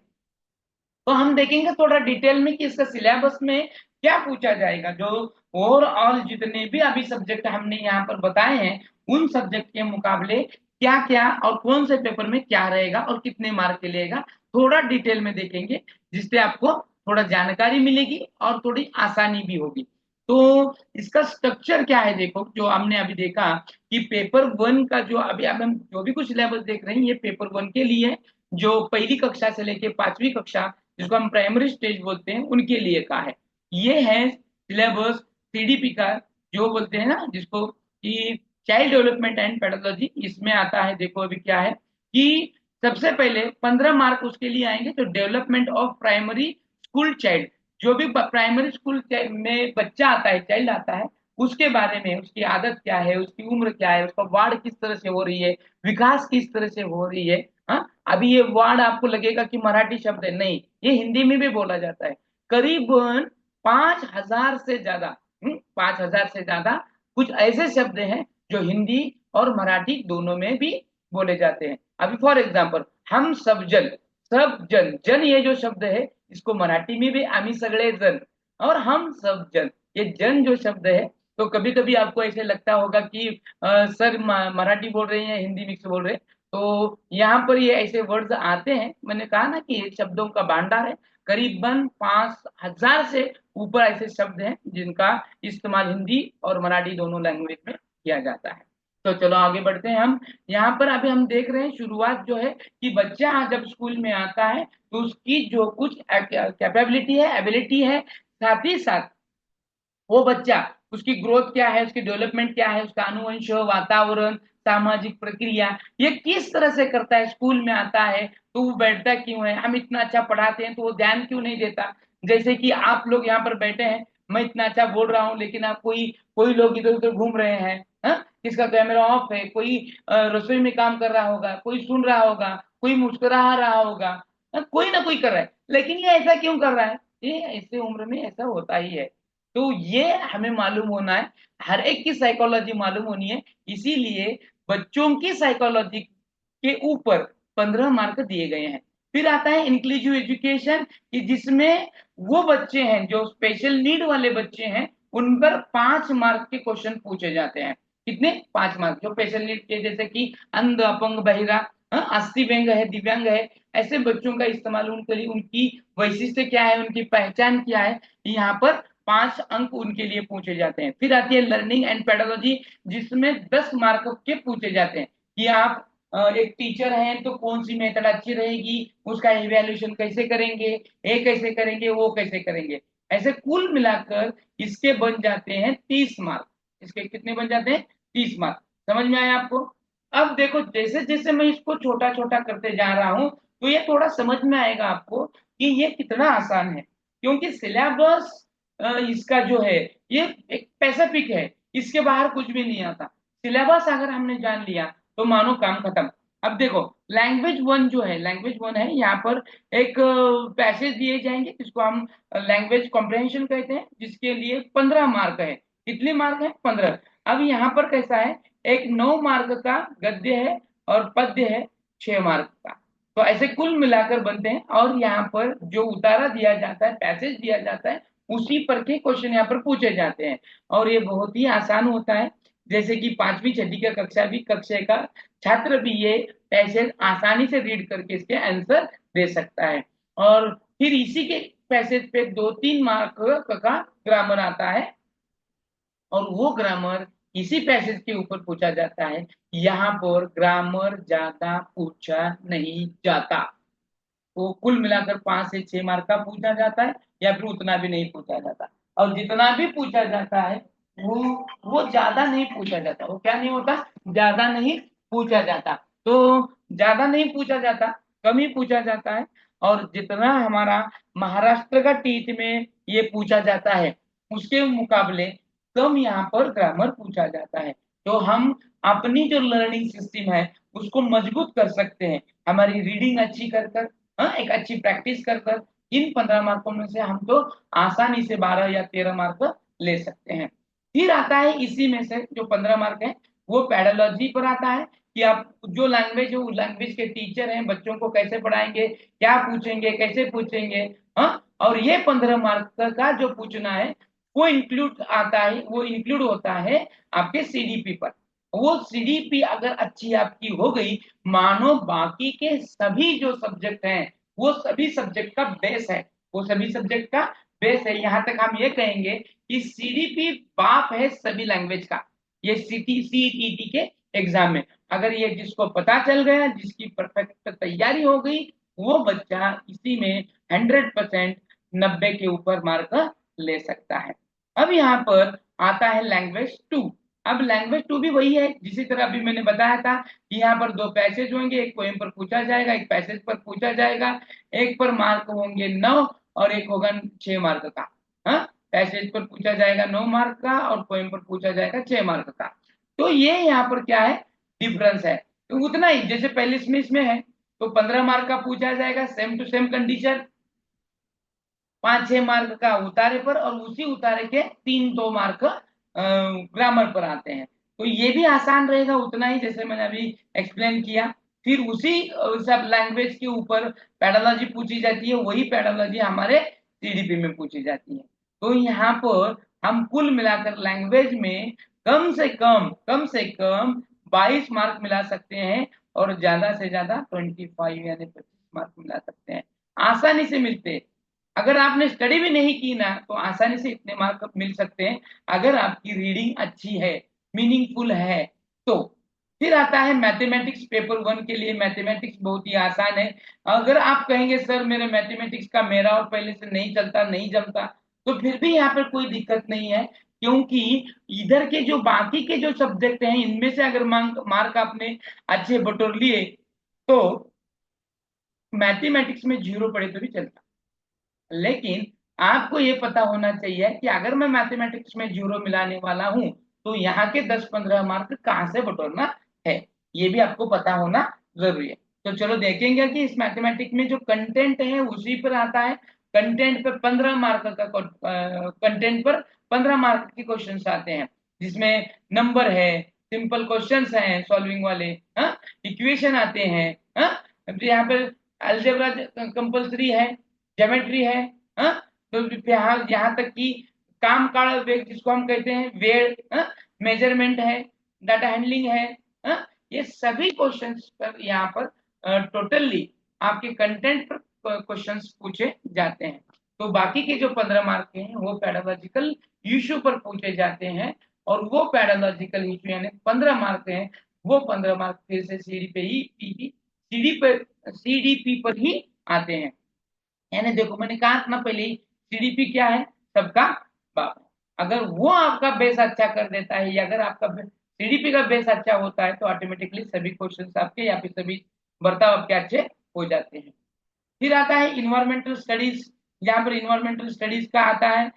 तो हम देखेंगे थोड़ा डिटेल में कि इसका सिलेबस में क्या पूछा जाएगा। जो ओवरऑल जितने भी अभी सब्जेक्ट हमने यहाँ पर बताए हैं, उन सब्जेक्ट के मुकाबले क्या क्या और कौन से पेपर में क्या रहेगा और कितने मार्क के लेगा, थोड़ा डिटेल में देखेंगे, जिससे आपको थोड़ा जानकारी मिलेगी और थोड़ी आसानी भी होगी। तो इसका स्ट्रक्चर क्या है, देखो जो हमने अभी देखा कि पेपर 1 का जो अभी अब हम जो भी कुछ सिलेबस देख रहे हैं, ये पेपर 1 के लिए, जो पहली कक्षा से लेके 5वीं कक्षा, जिसको हम प्राइमरी स्टेज बोलते हैं, उनके लिए का है। ये है सिलेबस CDP का, जो बोलते हैं ना जिसको कि चाइल्ड डेवलपमेंट एंड पेडागोजी। इसमें आता है, देखो अभी क्या है कि सबसे पहले 15 मार्क उसके लिए आएंगे, तो development of primary school child. जो भी प्राइमरी स्कूल में बच्चा आता है, चाइल्ड आता है, उसके बारे में, उसकी आदत क्या है, उसकी उम्र क्या है, उसका वार्ड किस तरह से हो रही है, विकास किस तरह से हो रही है। हाँ, अभी ये वर्ड आपको लगेगा कि मराठी शब्द है, नहीं, ये हिंदी में भी बोला जाता है। करीबन 5,000 से ज्यादा 5,000 से ज्यादा कुछ ऐसे शब्द हैं जो हिंदी और मराठी दोनों में भी बोले जाते हैं। अभी फॉर एग्जाम्पल, हम सब जन, जन ये जो शब्द है, इसको मराठी में भी आम्ही सगळे जन, और हम सब जन, ये जन जो शब्द है, तो कभी कभी आपको ऐसे लगता होगा कि सर मराठी बोल रहे हैं, हिंदी मिक्स बोल रहे हैं। तो यहाँ पर ये ऐसे वर्ड्स आते हैं, मैंने कहा ना कि ये शब्दों का भंडार है। करीबन 5,000 से ऊपर ऐसे शब्द हैं जिनका इस्तेमाल हिंदी और मराठी दोनों लैंग्वेज में किया जाता है। तो चलो आगे बढ़ते हैं हम। यहाँ पर अभी हम देख रहे हैं शुरुआत जो है कि बच्चा जब स्कूल में आता है तो उसकी जो कुछ कैपेबिलिटी है, एबिलिटी है, साथ ही साथ वो बच्चा, उसकी ग्रोथ क्या है, उसकी डेवलपमेंट क्या है, उसका अनुवंश, वातावरण, सामाजिक प्रक्रिया, ये किस तरह से करता है। स्कूल में आता है तो वो बैठता क्यों है, हम इतना अच्छा पढ़ाते हैं तो वो ध्यान क्यों नहीं देता। जैसे कि आप लोग यहाँ पर बैठे हैं, मैं इतना अच्छा बोल रहा हूँ, लेकिन आप कोई कोई लोग इधर उधर घूम रहे हैं। हाँ, किसका कैमरा ऑफ है, कोई रसोई में काम कर रहा होगा, कोई सुन रहा होगा, कोई मुस्कुरा रहा होगा, कोई ना कोई कर रहा है, लेकिन ये ऐसा क्यों कर रहा है, ये ऐसे उम्र में ऐसा होता ही है। तो ये हमें मालूम होना है, हर एक की साइकोलॉजी मालूम होनी है। इसीलिए बच्चों की साइकोलॉजी के ऊपर 15 मार्क दिए गए हैं। फिर आता है इंक्लूसिव एजुकेशन, कि जिसमें वो बच्चे हैं जो स्पेशल नीड वाले बच्चे हैं, उन पर 5 मार्क के क्वेश्चन पूछे जाते हैं। कितने? 5 मार्क। जो स्पेशल नीड के, जैसे कि अंध, अपंग, बहिरा, अस्थिव्यंग है, दिव्यांग है, ऐसे बच्चों का इस्तेमाल उनके लिए, उनकी वैशिष्ट्य क्या है, उनकी पहचान क्या है, यहाँ पर 5 अंक उनके लिए पूछे जाते हैं। फिर आती है लर्निंग एंड पेडागोजी, जिसमें 10 मार्क के पूछे जाते हैं कि आप एक टीचर हैं तो कौन सी मेथड अच्छी रहेगी, उसका इवैल्यूएशन कैसे करेंगे, ये कैसे करेंगे, वो कैसे करेंगे। ऐसे कुल मिलाकर इसके बन जाते हैं 30 मार्क। इसके कितने बन जाते हैं? 30 मार्क। समझ में आया आपको? अब देखो, जैसे जैसे मैं इसको छोटा छोटा करते जा रहा हूं, तो ये थोड़ा समझ में आएगा आपको कि ये कितना आसान है। क्योंकि सिलेबस इसका जो है, ये एक स्पेसिफिक है, इसके बाहर कुछ भी नहीं आता। सिलेबस अगर हमने जान लिया तो मानो काम खत्म। अब देखो, लैंग्वेज वन जो है, लैंग्वेज वन है, यहाँ पर एक पैसेज दिए जाएंगे जिसको हम लैंग्वेज कॉम्प्रहेंशन कहते हैं, जिसके लिए 15 मार्क है। कितने मार्क है? 15। अब यहाँ पर कैसा है, एक 9 मार्क का गद्य है और पद्य है 6 मार्क का। तो ऐसे कुल मिलाकर बनते हैं, और यहाँ पर जो उतारा दिया जाता है, पैसेज दिया जाता है, उसी पर के क्वेश्चन यहाँ पर पूछे जाते हैं। और ये बहुत ही आसान होता है, जैसे कि 5वीं 6वीं का कक्षा का छात्र भी ये पैसेज आसानी से रीड करके इसके आंसर दे सकता है। और फिर इसी के पैसेज पे 2-3 मार्क का ग्रामर आता है, और वो ग्रामर इसी पैसेज के ऊपर पूछा जाता है। यहाँ पर ग्रामर ज्यादा पूछा नहीं जाता, तो कुल मिलाकर 5 से 6 मार्क का पूछा जाता है, या फिर उतना भी नहीं पूछा जाता। और जितना भी पूछा जाता है वो वो ज्यादा नहीं पूछा जाता। वो क्या नहीं होता? ज्यादा नहीं पूछा जाता। तो ज्यादा नहीं पूछा जाता, कम ही पूछा जाता है। और जितना हमारा महाराष्ट्र का टीट में ये पूछा जाता है, उसके मुकाबले कम यहाँ पर ग्रामर पूछा जाता है। तो हम अपनी जो लर्निंग सिस्टम है उसको मजबूत कर सकते हैं, हमारी रीडिंग अच्छी कर कर, हाँ, एक अच्छी प्रैक्टिस कर कर इन 15 मार्कों में से हम तो आसानी से 12 या 13 मार्क ले सकते हैं। फिर आता है इसी में से जो 15 मार्क है, वो पेडोलॉजी पर आता है, कि आप जो लैंग्वेज है, वो लैंग्वेज के टीचर हैं, बच्चों को कैसे पढ़ाएंगे, क्या पूछेंगे, कैसे पूछेंगे। हाँ, और ये 15 मार्क का जो पूछना है वो इंक्लूड आता है, वो इंक्लूड होता है आपके सीडीपी पर। वो सीडीपी अगर अच्छी आपकी हो गई, मानो बाकी के सभी जो सब्जेक्ट हैं वो सभी सब्जेक्ट का बेस है, वो सभी सब्जेक्ट का बेस है। यहां तक हम ये कहेंगे कि सीडीपी बाप है सभी लैंग्वेज का। ये सीटीटी के एग्जाम में अगर ये जिसको पता चल गया, जिसकी परफेक्ट तैयारी हो गई, वो बच्चा इसी में 100% 90 के ऊपर मार्क ले सकता है। अब यहाँ पर आता है लैंग्वेज टू। अब लैंग्वेज टू भी वही है, जिसी तरह अभी मैंने बताया था कि यहाँ पर 2 पैसेज होंगे, एक पोएम पर पूछा जाएगा, एक पैसेज पर पूछा जाएगा। एक पर मार्क होंगे 9 और एक होगा 6 मार्क का। हाँ, पैसेज पर पूछा जाएगा 9 मार्क का और पोएम पर पूछा जाएगा 6 मार्क का। तो ये यहाँ पर क्या है, डिफरेंस है। तो उतना ही जैसे पहले इसमें है, तो 15 मार्क का पूछा जाएगा, same to same condition, 5-6 mark का उतारे पर, और उसी उतारे के 3-2 मार्क ग्रामर पर आते हैं। तो ये भी आसान रहेगा उतना ही, जैसे मैंने अभी एक्सप्लेन किया। फिर उसी सब लैंग्वेज के ऊपर पेडोलॉजी पूछी जाती है, वही पेडोलॉजी हमारे सीडीपी में पूछी जाती है। तो यहाँ पर हम कुल मिलाकर लैंग्वेज में कम से कम 22 मार्क मिला सकते हैं, और ज्यादा से ज्यादा 25 यानी 25 मार्क मिला सकते हैं, आसानी से मिलते हैं। अगर आपने स्टडी भी नहीं की ना, तो आसानी से इतने मार्क मिल सकते हैं, अगर आपकी रीडिंग अच्छी है, मीनिंगफुल है तो। फिर आता है मैथमेटिक्स। पेपर 1 के लिए मैथमेटिक्स बहुत ही आसान है। अगर आप कहेंगे सर मेरे मैथमेटिक्स का मेरा और पहले से नहीं चलता, नहीं जमता, तो फिर भी यहाँ पर कोई दिक्कत नहीं है, क्योंकि इधर के जो बाकी के जो सब्जेक्ट हैं, इनमें से अगर मार्क आपने अच्छे बटोर लिए, तो मैथमेटिक्स में 0 पड़े तो भी चलता। लेकिन आपको ये पता होना चाहिए कि अगर मैं मैथमेटिक्स में 0 मिलाने वाला हूं, तो यहाँ के 10-15 मार्क कहाँ से बटोरना है, ये भी आपको पता होना जरूरी है। तो चलो देखेंगे कि इस मैथमेटिक्स में जो कंटेंट है उसी पर आता है। कंटेंट पर 15 मार्क का कंटेंट पर 15 मार्क के क्वेश्चन आते हैं, जिसमें नंबर है, सिंपल क्वेश्चंस हैं सॉल्विंग वाले, हाँ, इक्वेशन आते हैं, हाँ, यहाँ पर अलजेब्रा कंपलसरी है, ज्योमेट्री है, हाँ, तो यहाँ तक कि काम का वेग जिसको हम कहते हैं वेट, हाँ, मेजरमेंट है, डाटा हैंडलिंग है, हाँ, ये सभी क्वेश्चंस पर यहाँ पर टोटली आपके कंटेंट पर क्वेश्चंस पूछे जाते हैं। तो बाकी के जो 15 मार्क के हैं वो पेडागोजिकल इश्यू पर पूछे जाते हैं, और वो पेडागोजिकल इश्यू यानी 15 मार्क हैं, वो 15 मार्क फिर से सीडीपी पर ही आते हैं। यानी देखो मैंने कहा था ना पहले ही, सीडीपी क्या है, सबका बाप है। अगर वो आपका बेस अच्छा कर देता है, या अगर आपका सीडीपी का बेस अच्छा होता है, तो ऑटोमेटिकली सभी क्वेश्चंस आपके या फिर सभी बर्ताव आपके अच्छे हो जाते हैं। फिर आता है इन्वायरमेंटल स्टडीज। यहाँ पर इन्वायरमेंटल स्टडीज का आता है,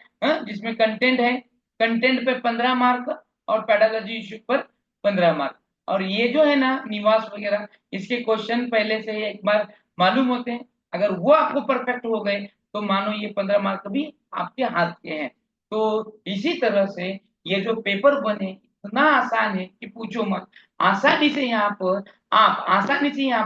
जिसमें कंटेंट है, कंटेंट पे 15 मार्क और पेडालॉजी इश्यू पर 15 मार्क। और ये जो है ना निवास वगैरह, इसके क्वेश्चन पहले से ही एक बार मालूम होते हैं। अगर वो आपको परफेक्ट हो गए तो मानो ये 15 मार्क भी आपके हाथ के हैं। तो इसी तरह से ये जो पेपर बने इतना आसान है कि पूछो मत। आसानी से यहाँ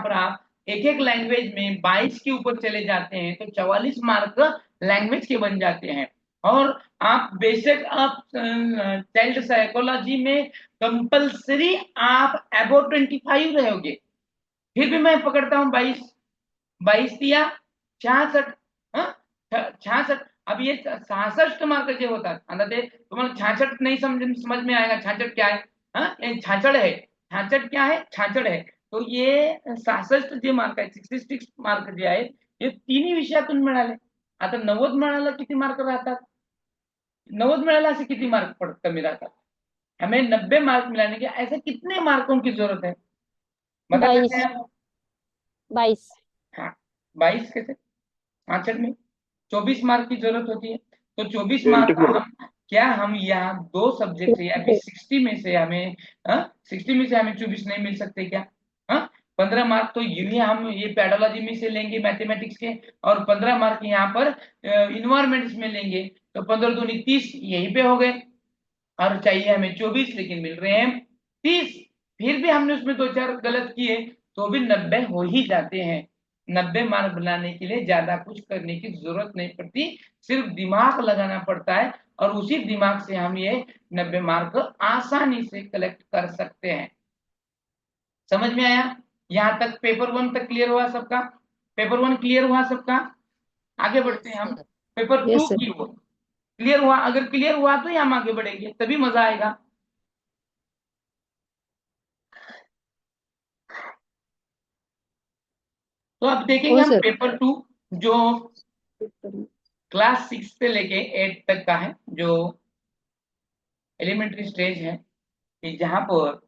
पर आप एक एक लैंग्वेज में 22 के ऊपर चले जाते हैं तो 44 मार्क लैंग्वेज के बन जाते हैं। और आप बेशक आप चाइल्ड साइकोलॉजी में कंपलसरी आप अबाउट 25 रहोगे, फिर भी मैं पकड़ता हूँ 22। 22 दिया 66, 66। अब ये 66 मार्क जे होतात आता ते तुम्हाला 66 नाही समझ में आएगा। 66 क्या है? ये छाछड़ है। छाछड़ क्या है? छाछड़ है। तो ये 66 जे मार्क आहे, 66 मार्क जे आहेत हे तिन्ही विषयातून मिळाले। आता 90 मिळाला किती मार्क राहतात? 90 मिळाला असे किती मार्क कमी रहता? हमें 90 मार्क मिलाने के ऐसे कितने मार्कों की जरूरत है? बता सकते 22। हैं आप? 22। हाँ, 22 कैसे? 66 में 24 मार्क की जरूरत होती है। तो 24 मार्क हम यहाँ 2 सब्जेक्ट से या फिर 60 में से हमें 60 में से हमें 24 नहीं मिल सकते क्या? 15 मार्क तो ये हम ये पेडोलॉजी में से लेंगे मैथमेटिक्स के, और 15 मार्क यहाँ पर इन्वायरमेंट्स में लेंगे। तो 15 दूनी 30 यहीं पे हो गए। और चाहिए हमें 24 लेकिन मिल रहे हैं 30। फिर भी हमने उसमें 2-4 गलत किए तो भी 90 हो ही जाते हैं। 90 मार्क बनाने के लिए ज्यादा कुछ करने की जरूरत नहीं पड़ती, सिर्फ दिमाग लगाना पड़ता है और उसी दिमाग से हम ये 90 मार्क आसानी से कलेक्ट कर सकते हैं। समझ में आया? यहां तक पेपर 1 तक क्लियर हुआ सबका? पेपर 1 क्लियर हुआ सबका? आगे बढ़ते हैं हम पेपर 2 की ओर। क्लियर हुआ? अगर क्लियर हुआ तो ही हम आगे बढ़ेंगे, तभी मजा आएगा। तो अब देखेंगे हम पेपर 2 जो क्लास 6 से लेके 8 तक का है, जो एलिमेंट्री स्टेज है, कि जहां पर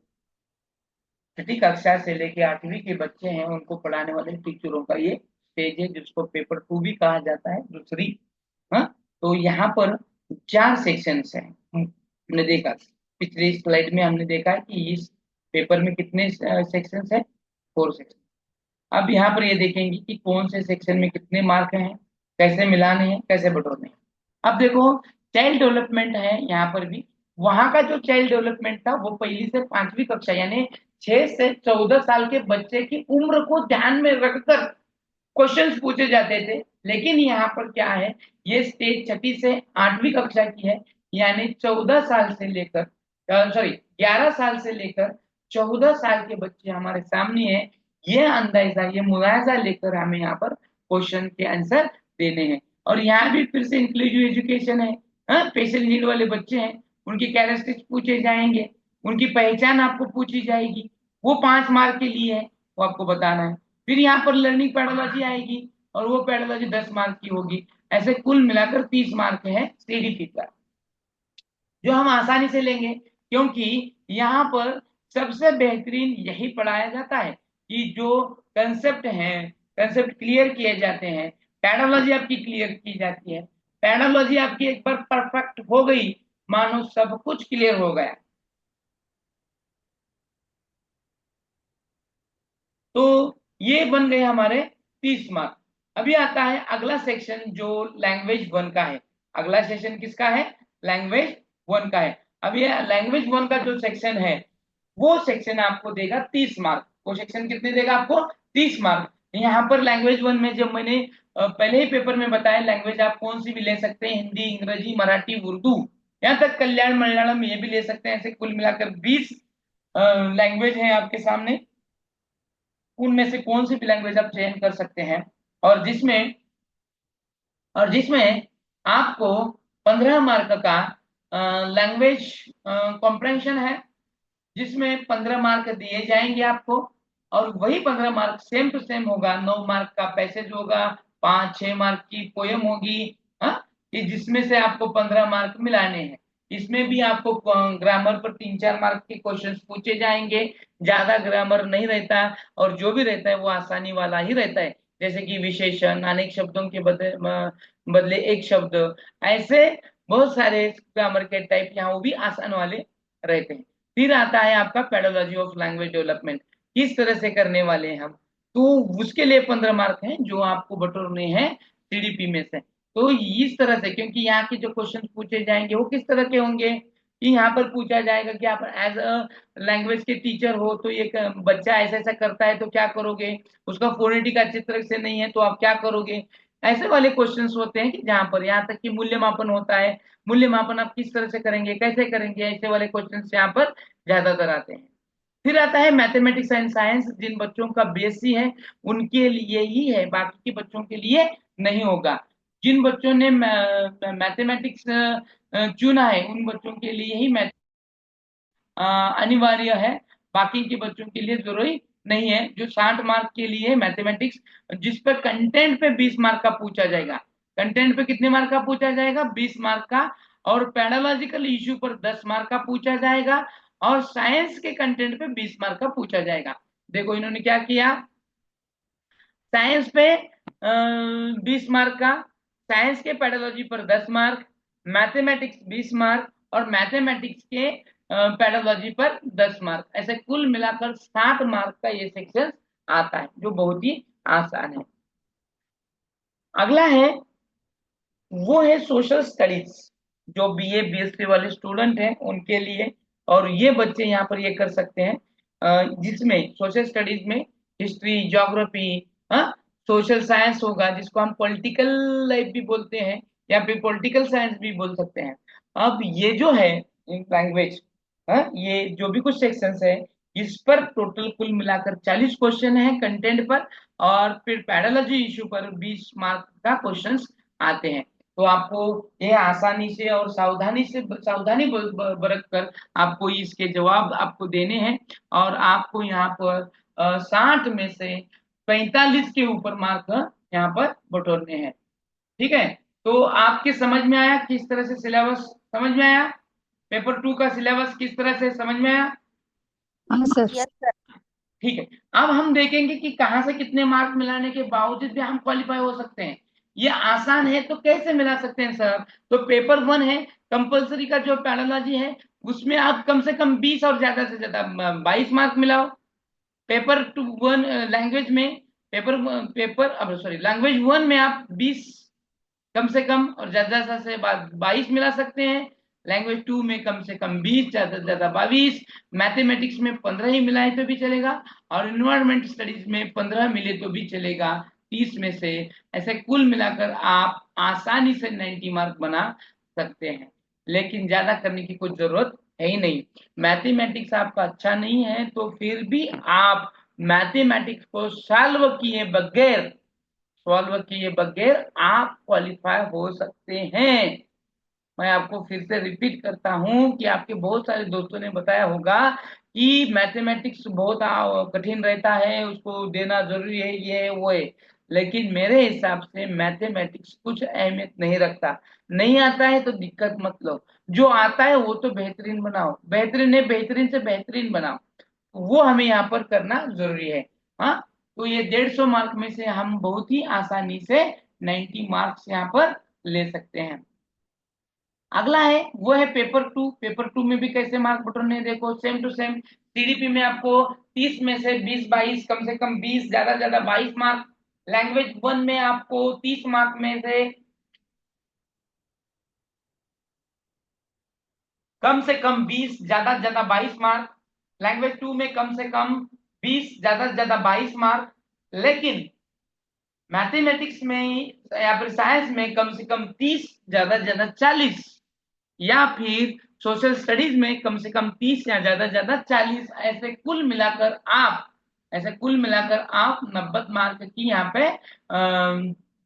छठी कक्षा से लेके 8वीं के बच्चे हैं उनको पढ़ाने वाले टीचरों का ये स्टेज है, जिसको पेपर 2 भी कहा जाता है, दूसरी। हाँ, तो यहाँ पर 4 सेक्शंस हैं। हमने देखा पिछली स्लाइड में, हमने देखा है कि इस पेपर में कितने सेक्शंस है? 4 सेक्शन। अब यहाँ पर ये देखेंगे कि कौन से सेक्शन में कितने मार्क हैं, कैसे मिलाने हैं, कैसे बटोरने हैं। अब देखो चाइल्ड डेवलपमेंट है यहाँ पर भी। वहां का जो चाइल्ड डेवलपमेंट था वो 1ली से 5वीं कक्षा यानी 6 से 14 साल के बच्चे की उम्र को ध्यान में रखकर क्वेश्चंस पूछे जाते थे। लेकिन यहाँ पर क्या है, ये स्टेज 6ठी से 8वीं कक्षा की है, यानी 14 साल से लेकर 11 साल से लेकर 14 साल के बच्चे हमारे सामने हैं। ये अंदाजा, ये मुलायजा लेकर हमें यहाँ पर क्वेश्चन के आंसर देने हैं। और यहाँ भी फिर से इंक्लूसिव एजुकेशन है। स्पेशल नीड वाले बच्चे हैं, उनकी कैरेक्टरिस्टिक्स पूछे जाएंगे, उनकी पहचान आपको पूछी जाएगी, वो 5 मार्क के लिए है, वो आपको बताना है। फिर यहाँ पर लर्निंग पेडोलॉजी आएगी और वो पेडोलॉजी 10 मार्क की होगी। ऐसे कुल मिलाकर 30 मार्क है सीडीपी का, जो हम आसानी से लेंगे, क्योंकि यहाँ पर सबसे बेहतरीन यही पढ़ाया जाता है कि जो कंसेप्ट हैं, कंसेप्ट क्लियर किए जाते हैं, पेडोलॉजी आपकी क्लियर की जाती है। पेडोलॉजी आपकी एक बार परफेक्ट हो गई, मानो सब कुछ क्लियर हो गया। तो ये बन गए हमारे 30 मार्क। अभी आता है अगला सेक्शन जो लैंग्वेज 1 का है। अगला सेक्शन किसका है? लैंग्वेज 1 का है। अब ये लैंग्वेज 1 का जो सेक्शन है वो सेक्शन आपको देगा 30 मार्क। वो सेक्शन कितने देगा आपको? 30 मार्क। यहाँ पर लैंग्वेज 1 में जब मैंने पहले ही पेपर में बताया, लैंग्वेज आप कौन सी भी ले सकते हैं, हिंदी, अंग्रेजी, मराठी, उर्दू, यहाँ तक कल्याण मलयालम ये भी ले सकते हैं। ऐसे कुल मिलाकर 20 लैंग्वेज है आपके सामने। उनमें से कौन सी भी लैंग्वेज आप चयन कर सकते हैं, और जिसमें आपको 15 मार्क का लैंग्वेज कॉम्प्रेंशन है, जिसमें 15 मार्क दिए जाएंगे आपको। और वही 15 मार्क सेम टू सेम होगा। 9 मार्क का पैसेज होगा, 5-6 मार्क की पोयम होगी, कि जिसमें से आपको 15 मार्क मिलाने हैं। इसमें भी आपको ग्रामर पर 3-4 मार्क के क्वेश्चंस पूछे जाएंगे, ज्यादा ग्रामर नहीं रहता, और जो भी रहता है वो आसानी वाला ही रहता है। जैसे कि विशेषण, अनेक शब्दों के बदले एक शब्द, ऐसे बहुत सारे ग्रामर के टाइप यहाँ वो भी आसान वाले रहते हैं। फिर आता है आपका पेडोलॉजी ऑफ लैंग्वेज डेवलपमेंट, किस तरह से करने वाले हैं हम, तो उसके लिए 15 मार्क हैं जो आपको बटोरने हैं सीडीपी में से। तो इस तरह से, क्योंकि यहाँ के जो क्वेश्चन पूछे जाएंगे वो किस तरह के होंगे कि यहाँ पर पूछा जाएगा कि आप एज अ लैंग्वेज के टीचर हो तो एक बच्चा ऐसा ऐसा करता है तो क्या करोगे, उसका फोनेटिक अच्छी तरह से नहीं है तो आप क्या करोगे, ऐसे वाले क्वेश्चंस होते हैं कि जहां पर यहाँ तक कि मूल्यमापन होता है, मूल्यमापन आप किस तरह से करेंगे, कैसे करेंगे, ऐसे वाले क्वेश्चंस यहाँ पर ज्यादातर आते हैं। फिर आता है मैथमेटिक्स एंड साइंस, जिन बच्चों का बीएससी है उनके लिए ही है, बाकी के बच्चों के लिए नहीं होगा। जिन बच्चों ने मैथमेटिक्स चुना है उन बच्चों के लिए ही मैथ अनिवार्य है, बाकी के बच्चों के लिए जरूरी नहीं है। जो 60 मार्क के लिए मैथमेटिक्स, जिस पर कंटेंट पे 20 मार्क का पूछा जाएगा, कंटेंट पे कितने मार्क का पूछा जाएगा, 20 मार्क का, और पैडालॉजिकल इश्यू पर 10 मार्क का पूछा जाएगा, और साइंस के कंटेंट पे 20 मार्क का पूछा जाएगा। देखो इन्होंने क्या किया, साइंस पे 20 मार्क का, साइंस के पैडोलॉजी पर 10 मार्क, मैथमेटिक्स 20 मार्क, और मैथमेटिक्स के पैडोलॉजी पर 10 मार्क, ऐसे कुल मिलाकर 60 मार्क का ये सेक्शन आता है जो बहुत ही आसान है। अगला है वो है सोशल स्टडीज, जो बीए बीएससी वाले स्टूडेंट हैं उनके लिए, और ये बच्चे यहाँ पर ये कर सकते हैं जिसमें सोशल स्टडीज में हिस्ट्री, ज्योग्राफी, हाँ, सोशल साइंस होगा जिसको हम पॉलिटिकल लाइफ भी बोलते हैं या फिर पॉलिटिकल साइंस भी बोल सकते हैं। अब ये जो है लैंग्वेज, हाँ, ये जो भी कुछ सेक्शंस है इस पर टोटल कुल मिलाकर 40 क्वेश्चन है कंटेंट पर, और फिर पैडोलॉजी इशू पर 20 मार्क का क्वेश्चंस आते हैं। तो आपको ये आसानी से और सावधानी बरत कर आपको इसके जवाब आपको देने हैं, और आपको यहाँ पर 60 में से 45 के ऊपर मार्क यहाँ पर बटोरने हैं। ठीक है, तो आपके समझ में आया किस तरह से सिलेबस, समझ में आया पेपर 2 का सिलेबस किस तरह से समझ में आया? हाँ सर। Yes sir. ठीक है, अब हम देखेंगे कि कहां से कितने मार्क मिलाने के बावजूद भी हम क्वालिफाई हो सकते हैं। ये आसान है तो कैसे मिला सकते हैं सर? तो पेपर 1 है कंपलसरी का जो पैडोलॉजी है, उसमें आप कम से कम 20 और ज्यादा से ज्यादा 22 मार्क मिलाओ। पेपर 1 लैंग्वेज में, पेपर पेपर अब सॉरी लैंग्वेज 1 में आप 20 कम से कम और ज्यादा से 22 मिला सकते हैं। लैंग्वेज 2 में कम से कम 20, ज्यादा से ज्यादा 22। मैथमेटिक्स में 15 ही मिलाए तो भी चलेगा, और इन्वायरमेंट स्टडीज में 15 मिले तो भी चलेगा 30 में से। ऐसे कुल मिलाकर आप आसानी से 90 मार्क बना सकते हैं, लेकिन ज्यादा करने की कोई जरूरत है ही नहीं। मैथमेटिक्स आपका अच्छा नहीं है तो फिर भी आप मैथमेटिक्स को सॉल्व किए बगैर आप क्वालिफाई हो सकते हैं। मैं आपको फिर से रिपीट करता हूं कि आपके बहुत सारे दोस्तों ने बताया होगा कि मैथमेटिक्स बहुत कठिन रहता है, उसको देना जरूरी है, ये है वो है, लेकिन मेरे हिसाब से मैथमेटिक्स कुछ अहमियत नहीं रखता। नहीं आता है तो दिक्कत मत लो, जो आता है वो तो बेहतरीन बनाओ, बेहतरीन है बेहतरीन से बेहतरीन बनाओ, वो हमें यहाँ पर करना जरूरी है। हाँ, तो ये 150 मार्क में से हम बहुत ही आसानी से 90 मार्क्स यहाँ पर ले सकते हैं। अगला है वो है पेपर 2। पेपर 2 में भी कैसे मार्क बटोरने, देखो सेम टू सेम। सीडीपी में आपको 30 में से 20 22, कम से कम 20, ज्यादा से ज्यादा 22 मार्क। लैंग्वेज 1 में आपको 30 मार्क में से कम से कम 20, ज्यादा से ज्यादा 22 मार्क। लैंग्वेज 2 में कम से कम 20, ज्यादा से ज्यादा 22 मार्क। लेकिन मैथमेटिक्स में या फिर साइंस में कम से कम 30, ज्यादा से ज्यादा 40, या फिर सोशल स्टडीज में कम से कम 30 या ज्यादा से ज्यादा 40। ऐसे कुल मिलाकर आप 90 मार्क की यहाँ पे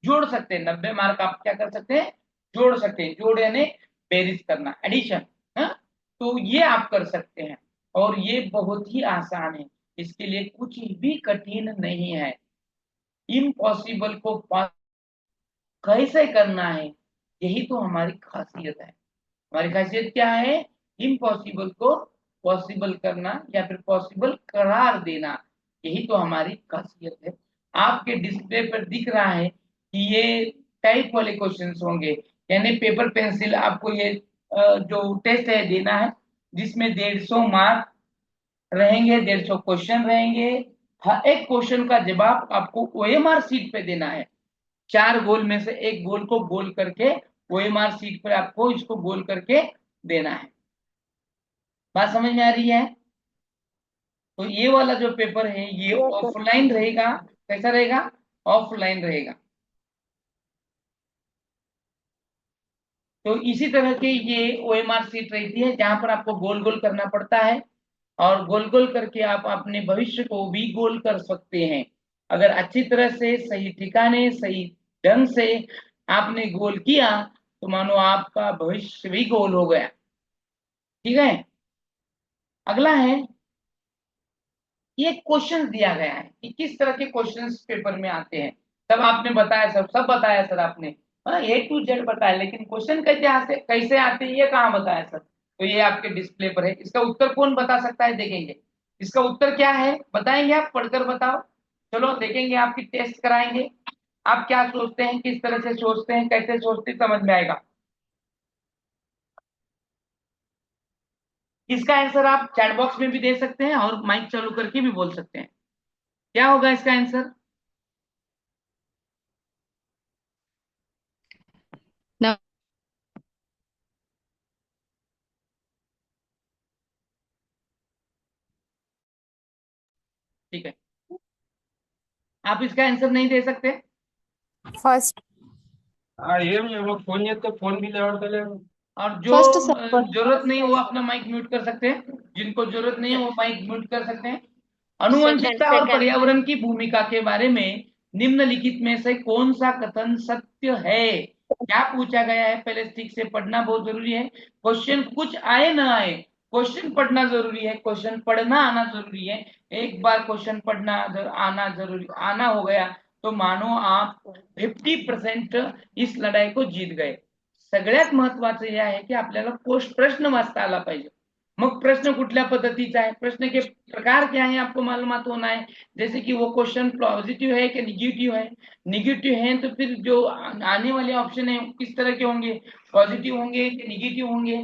जोड़ सकते हैं। 90 मार्क आप क्या कर सकते हैं, जोड़ सकते हैं। जोड़ यानी बेरीज करना, एडिशन, तो ये आप कर सकते हैं, और ये बहुत ही आसान है, इसके लिए कुछ भी कठिन नहीं है। इम्पॉसिबल को कैसे करना है, यही तो हमारी खासियत है। हमारी खासियत क्या है, इम्पॉसिबल को पॉसिबल करना या फिर पॉसिबल करार देना, यही तो हमारी खासियत है। आपके डिस्प्ले पर दिख रहा है कि ये टाइप वाले क्वेश्चंस होंगे, यानी पेपर पेंसिल आपको ये जो टेस्ट है देना है। जिसमें 150 मार्क रहेंगे, 150 क्वेश्चन रहेंगे। हर एक क्वेश्चन का जवाब आपको ओएमआर सीट पे देना है। 4 गोल में से एक गोल को गोल करके ओएमआर सीट पर आपको इसको गोल करके देना है। बात समझ में आ रही है? तो ये वाला जो पेपर है ये ऑफलाइन रहेगा। कैसा रहेगा? ऑफलाइन रहेगा। तो इसी तरह के ये ओएमआर सीट रहती है जहां पर आपको गोल गोल करना पड़ता है, और गोल गोल करके आप अपने भविष्य को भी गोल कर सकते हैं। अगर अच्छी तरह से सही ठिकाने सही ढंग से आपने गोल किया तो मानो आपका भविष्य भी गोल हो गया। ठीक है, अगला है, ये क्वेश्चन दिया गया है कि किस तरह के क्वेश्चंस पेपर में आते हैं। सब आपने बताया, सब बताया सर आपने, हाँ ए टू जेड बताया, लेकिन क्वेश्चन कैसे आते हैं ये कहाँ बताया सर? तो ये आपके डिस्प्ले पर है। इसका उत्तर कौन बता सकता है? देखेंगे इसका उत्तर क्या है, बताएंगे आप? पढ़कर बताओ। चलो देखेंगे, आपकी टेस्ट कराएंगे। आप क्या सोचते हैं, किस तरह से सोचते हैं, कैसे सोचते हैं, समझ में आएगा। इसका आंसर आप चैट बॉक्स में भी दे सकते हैं और माइक चालू करके भी बोल सकते हैं। क्या होगा इसका आंसर? No. ठीक है, आप इसका आंसर नहीं दे सकते? फर्स्ट वो फोन येत तो फोन भी ले और जो फर्स्ट सर फर्स्ट जरूरत नहीं है वो अपना माइक म्यूट कर सकते हैं। जिनको जरूरत नहीं है वो माइक म्यूट कर सकते हैं। अनुवंशिकता और पर्यावरण की भूमिका के बारे में निम्नलिखित में से कौन सा कथन सत्य है? क्या पूछा गया है, पहले ठीक से पढ़ना बहुत जरूरी है। क्वेश्चन कुछ आए ना आए, क्वेश्चन पढ़ना जरूरी है, क्वेश्चन पढ़ना आना जरूरी है। एक बार क्वेश्चन पढ़ना आना जरूरी आना हो गया तो मानो आप 50% इस लढाई को जीत गए। सगळ्यात महत्वाचं हे आहे की आपल्याला प्रश्न वाचता आला पाहिजे। मग प्रश्न कुठल्या पद्धतीचा है, प्रश्न के प्रकार क्या है आपको मालूमात होना है। जैसे कि वो क्वेश्चन पॉजिटिव है कि निगेटिव है। निगेटिव है तो फिर जो आने वाले ऑप्शन है किस तरह के होंगे, पॉजिटिव होंगे कि निगेटिव होंगे।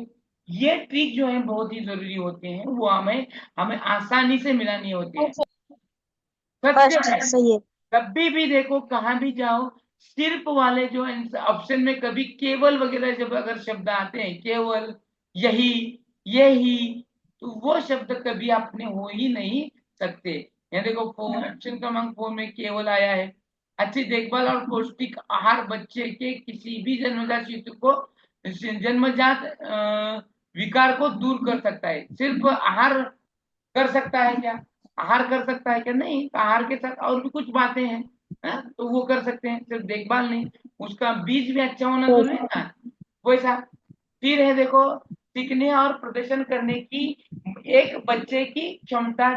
ये ट्रिक जो है बहुत ही जरूरी होते हैं, वो हमें हमें आसानी से मिलानी होती है। सत्य फर्स्ट है, सही है। कभी भी देखो कहां भी जाओ, सिर्फ वाले जो ऑप्शन में कभी केवल वगैरह जब अगर शब्द आते हैं, केवल, यही, यही, तो वो शब्द कभी आपने हो ही नहीं सकते। यहाँ देखो ऑप्शन क्रमांक 4 में केवल आया है। अच्छी देखभाल और पौष्टिक आहार बच्चे के किसी भी जन्मजात शिशु को जन्मजात विकार को दूर कर सकता है। सिर्फ आहार कर सकता है क्या? आहार कर सकता है क्या? नहीं, आहार के साथ और भी कुछ बातें हैं, तो वो कर सकते हैं, सिर्फ देखभाल नहीं। उसका बीज भी अच्छा होना जरूरी है ना, वैसा। फिर है देखो, सीखने और प्रदर्शन करने की एक बच्चे की क्षमता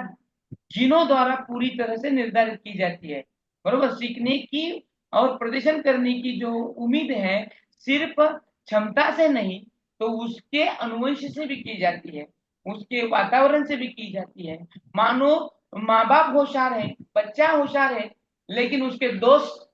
जीनों द्वारा पूरी तरह से निर्धारित की जाती है। बरोबर, सीखने की और प्रदर्शन करने की जो उम्मीद है सिर्फ क्षमता से नहीं तो उसके अनुवंश से भी की जाती है, उसके वातावरण से भी की जाती है। मानो माँ बाप होशियार है, बच्चा होशियार है, लेकिन उसके दोस्त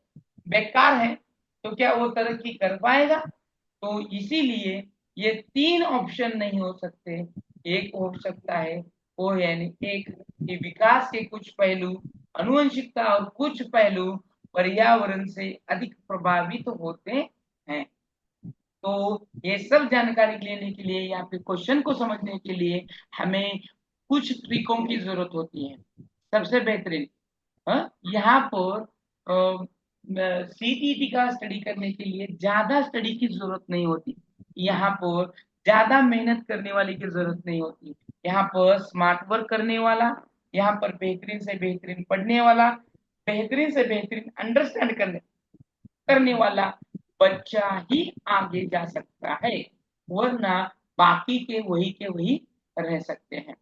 बेकार हैं, तो क्या वो तरक्की कर पाएगा? तो इसीलिए ये 3 ऑप्शन नहीं हो सकते। एक हो सकता है वो, यानी एक कि विकास के कुछ पहलू अनुवंशिकता और कुछ पहलू पर्यावरण से अधिक प्रभावित होते हैं। तो ये सब जानकारी लेने के लिए या फिर क्वेश्चन को समझने के लिए हमें कुछ ट्रिकों की जरूरत होती है। सबसे बेहतरीन, यहाँ पर सीटीटी का स्टडी करने के लिए ज्यादा स्टडी की जरूरत नहीं होती। यहाँ पर ज्यादा मेहनत करने वाली की जरूरत नहीं होती। यहाँ पर स्मार्ट वर्क करने वाला, यहाँ पर बेहतरीन से बेहतरीन पढ़ने वाला, बेहतरीन से बेहतरीन अंडरस्टैंड करने वाला बच्चा ही आगे जा सकता है, वरना बाकी के वही रह सकते हैं।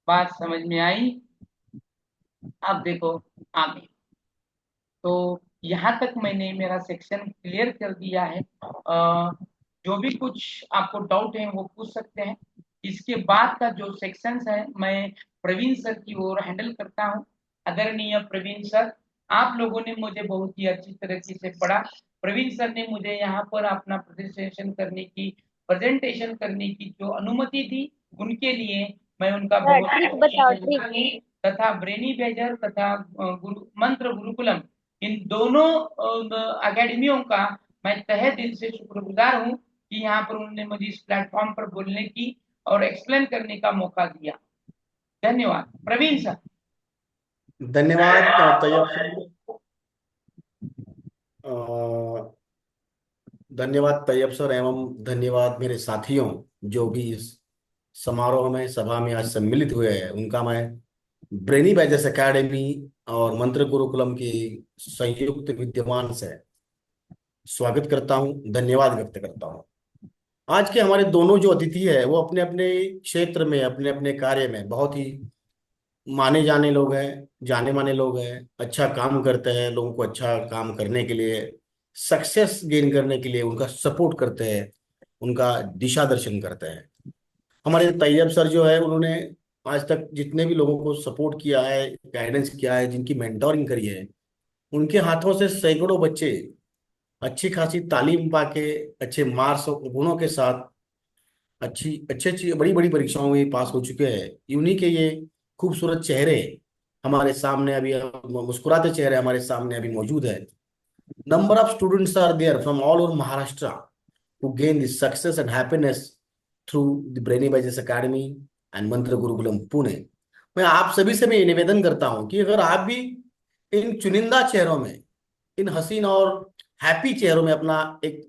बात समझ में आई? अब देखो आगे। तो यहाँ तक मैंने मेरा सेक्शन क्लियर कर दिया है। जो भी कुछ आपको डाउट है वो पूछ सकते हैं। इसके बाद का जो सेक्शंस है मैं प्रवीण सर की ओर हैंडल करता हूँ। आदरणीय प्रवीण सर, आप लोगों ने मुझे बहुत ही अच्छी तरीके से पढ़ा। प्रवीण सर ने मुझे यहाँ पर अपना प्रेजेंटेशन करने की जो अनुमति दी उनके लिए मैं उनका बहुत ट्रिक बताओ, ट्रिक। तथा ब्रेनी बेजर तथा मंत्र गुरुकुलम, इन दोनों अकेडमियों का मैं तहे दिल से शुक्रगुजार हूँ कि यहाँ पर उन्होंने मुझे इस प्लेटफॉर्म पर बोलने की और एक्सप्लेन करने का मौका दिया। धन्यवाद। प्रवीण सर। धन्यवाद तैयब सर। अ, धन्यवाद तैयब सर एवं धन्यवाद मेरे साथियों जो भी इस समारोह में सभा में आज सम्मिलित हुए हैं। उनका मैं ब्रेनी बैजस एकेडमी और मंत्र गुरुकुलम की संयुक्त विद्यमान से स्वागत करता हूं, धन्यवाद व्यक्त करता हूं। आज के हमारे दोनों जो अतिथि है वो अपने अपने क्षेत्र में अपने अपने कार्य में बहुत ही माने जाने लोग हैं, जाने माने लोग हैं, अच्छा काम करते हैं, लोगों को अच्छा काम करने के लिए, सक्सेस गेन करने के लिए उनका सपोर्ट करते हैं, उनका दिशा दर्शन करते हैं। हमारे तैयब सर जो है उन्होंने आज तक जितने भी लोगों को सपोर्ट किया है, गाइडेंस किया है, जिनकी मेंटोरिंग करी है, उनके हाथों से सैकड़ों बच्चे अच्छी खासी तालीम पाके अच्छे मार्क्स और गुणों के साथ अच्छी अच्छी बड़ी बड़ी परीक्षाओं में पास हो चुके हैं। उन्हीं के ये खूबसूरत चेहरे हमारे सामने अभी, मुस्कुराते चेहरे हमारे सामने अभी मौजूद है। Number of students are there from all over Maharashtra who gain the success and happiness through the Brainy Byju's Academy and मंत्र गुरुकुलम पुणे। मैं आप सभी से भी ये निवेदन करता हूं कि अगर आप भी इन चुनिंदा चेहरों में, इन हसीन और हैप्पी चेहरों में अपना एक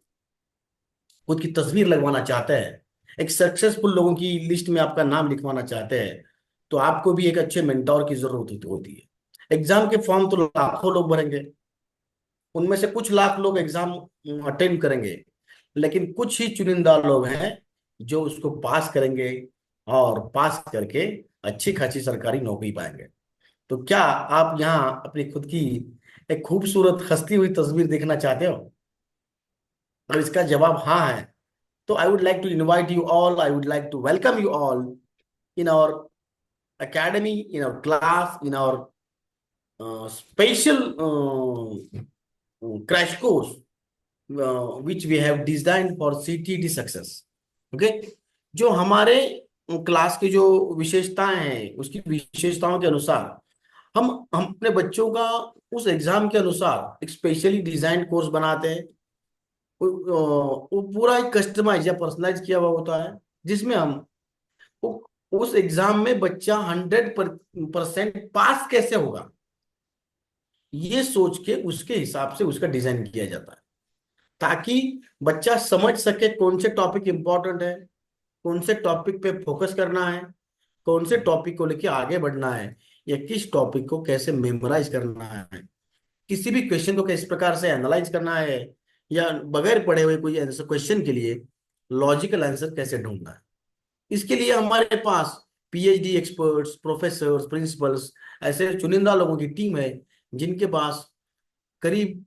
खुद की तस्वीर लगवाना चाहते हैं, एक सक्सेसफुल लोगों की लिस्ट में आपका नाम लिखवाना चाहते हैं, तो आपको भी एक अच्छे मेंटोर की जरूरत होती है। एग्जाम के फॉर्म तो लाखों लोग भरेंगे, उनमें से कुछ लाख लोग एग्जाम अटेंड करेंगे, लेकिन कुछ ही चुनिंदा लोग हैं जो उसको पास करेंगे और पास करके अच्छी खासी सरकारी नौकरी पाएंगे। तो क्या आप यहाँ अपनी खुद की एक खूबसूरत हंसती हुई तस्वीर देखना चाहते हो? और इसका जवाब हाँ है तो I would like to invite you all, I would like to welcome you all in our academy, in our class, in our special crash course which we have designed for CTET success. Okay, जो हमारे class की जो विशेषताएं हैं उसकी विशेषताओं के अनुसार हम अपने बच्चों का उस एग्जाम के अनुसार एक स्पेशली डिजाइन कोर्स बनाते हैं। वो पूरा एक कस्टमाइज या पर्सनलाइज किया हुआ होता है, जिसमें हम उस एग्जाम में बच्चा 100% पास कैसे होगा ये सोच के उसके हिसाब से उसका डिजाइन किया जाता है, ताकि बच्चा समझ सके कौन से टॉपिक इंपॉर्टेंट है, कौन से टॉपिक पे फोकस करना है, कौन से टॉपिक को लेके आगे बढ़ना है, या किस टॉपिक को कैसे मेमोराइज करना है, किसी भी क्वेश्चन को किस प्रकार से एनालाइज करना है, या बगैर पढ़े हुए कोई आंसर क्वेश्चन के लिए लॉजिकल आंसर कैसे ढूंढना है। इसके लिए हमारे पास पीएचडी एक्सपर्ट्स, प्रोफेसर्स, प्रिंसिपल्स, ऐसे चुनिंदा लोगों की टीम है जिनके पास करीब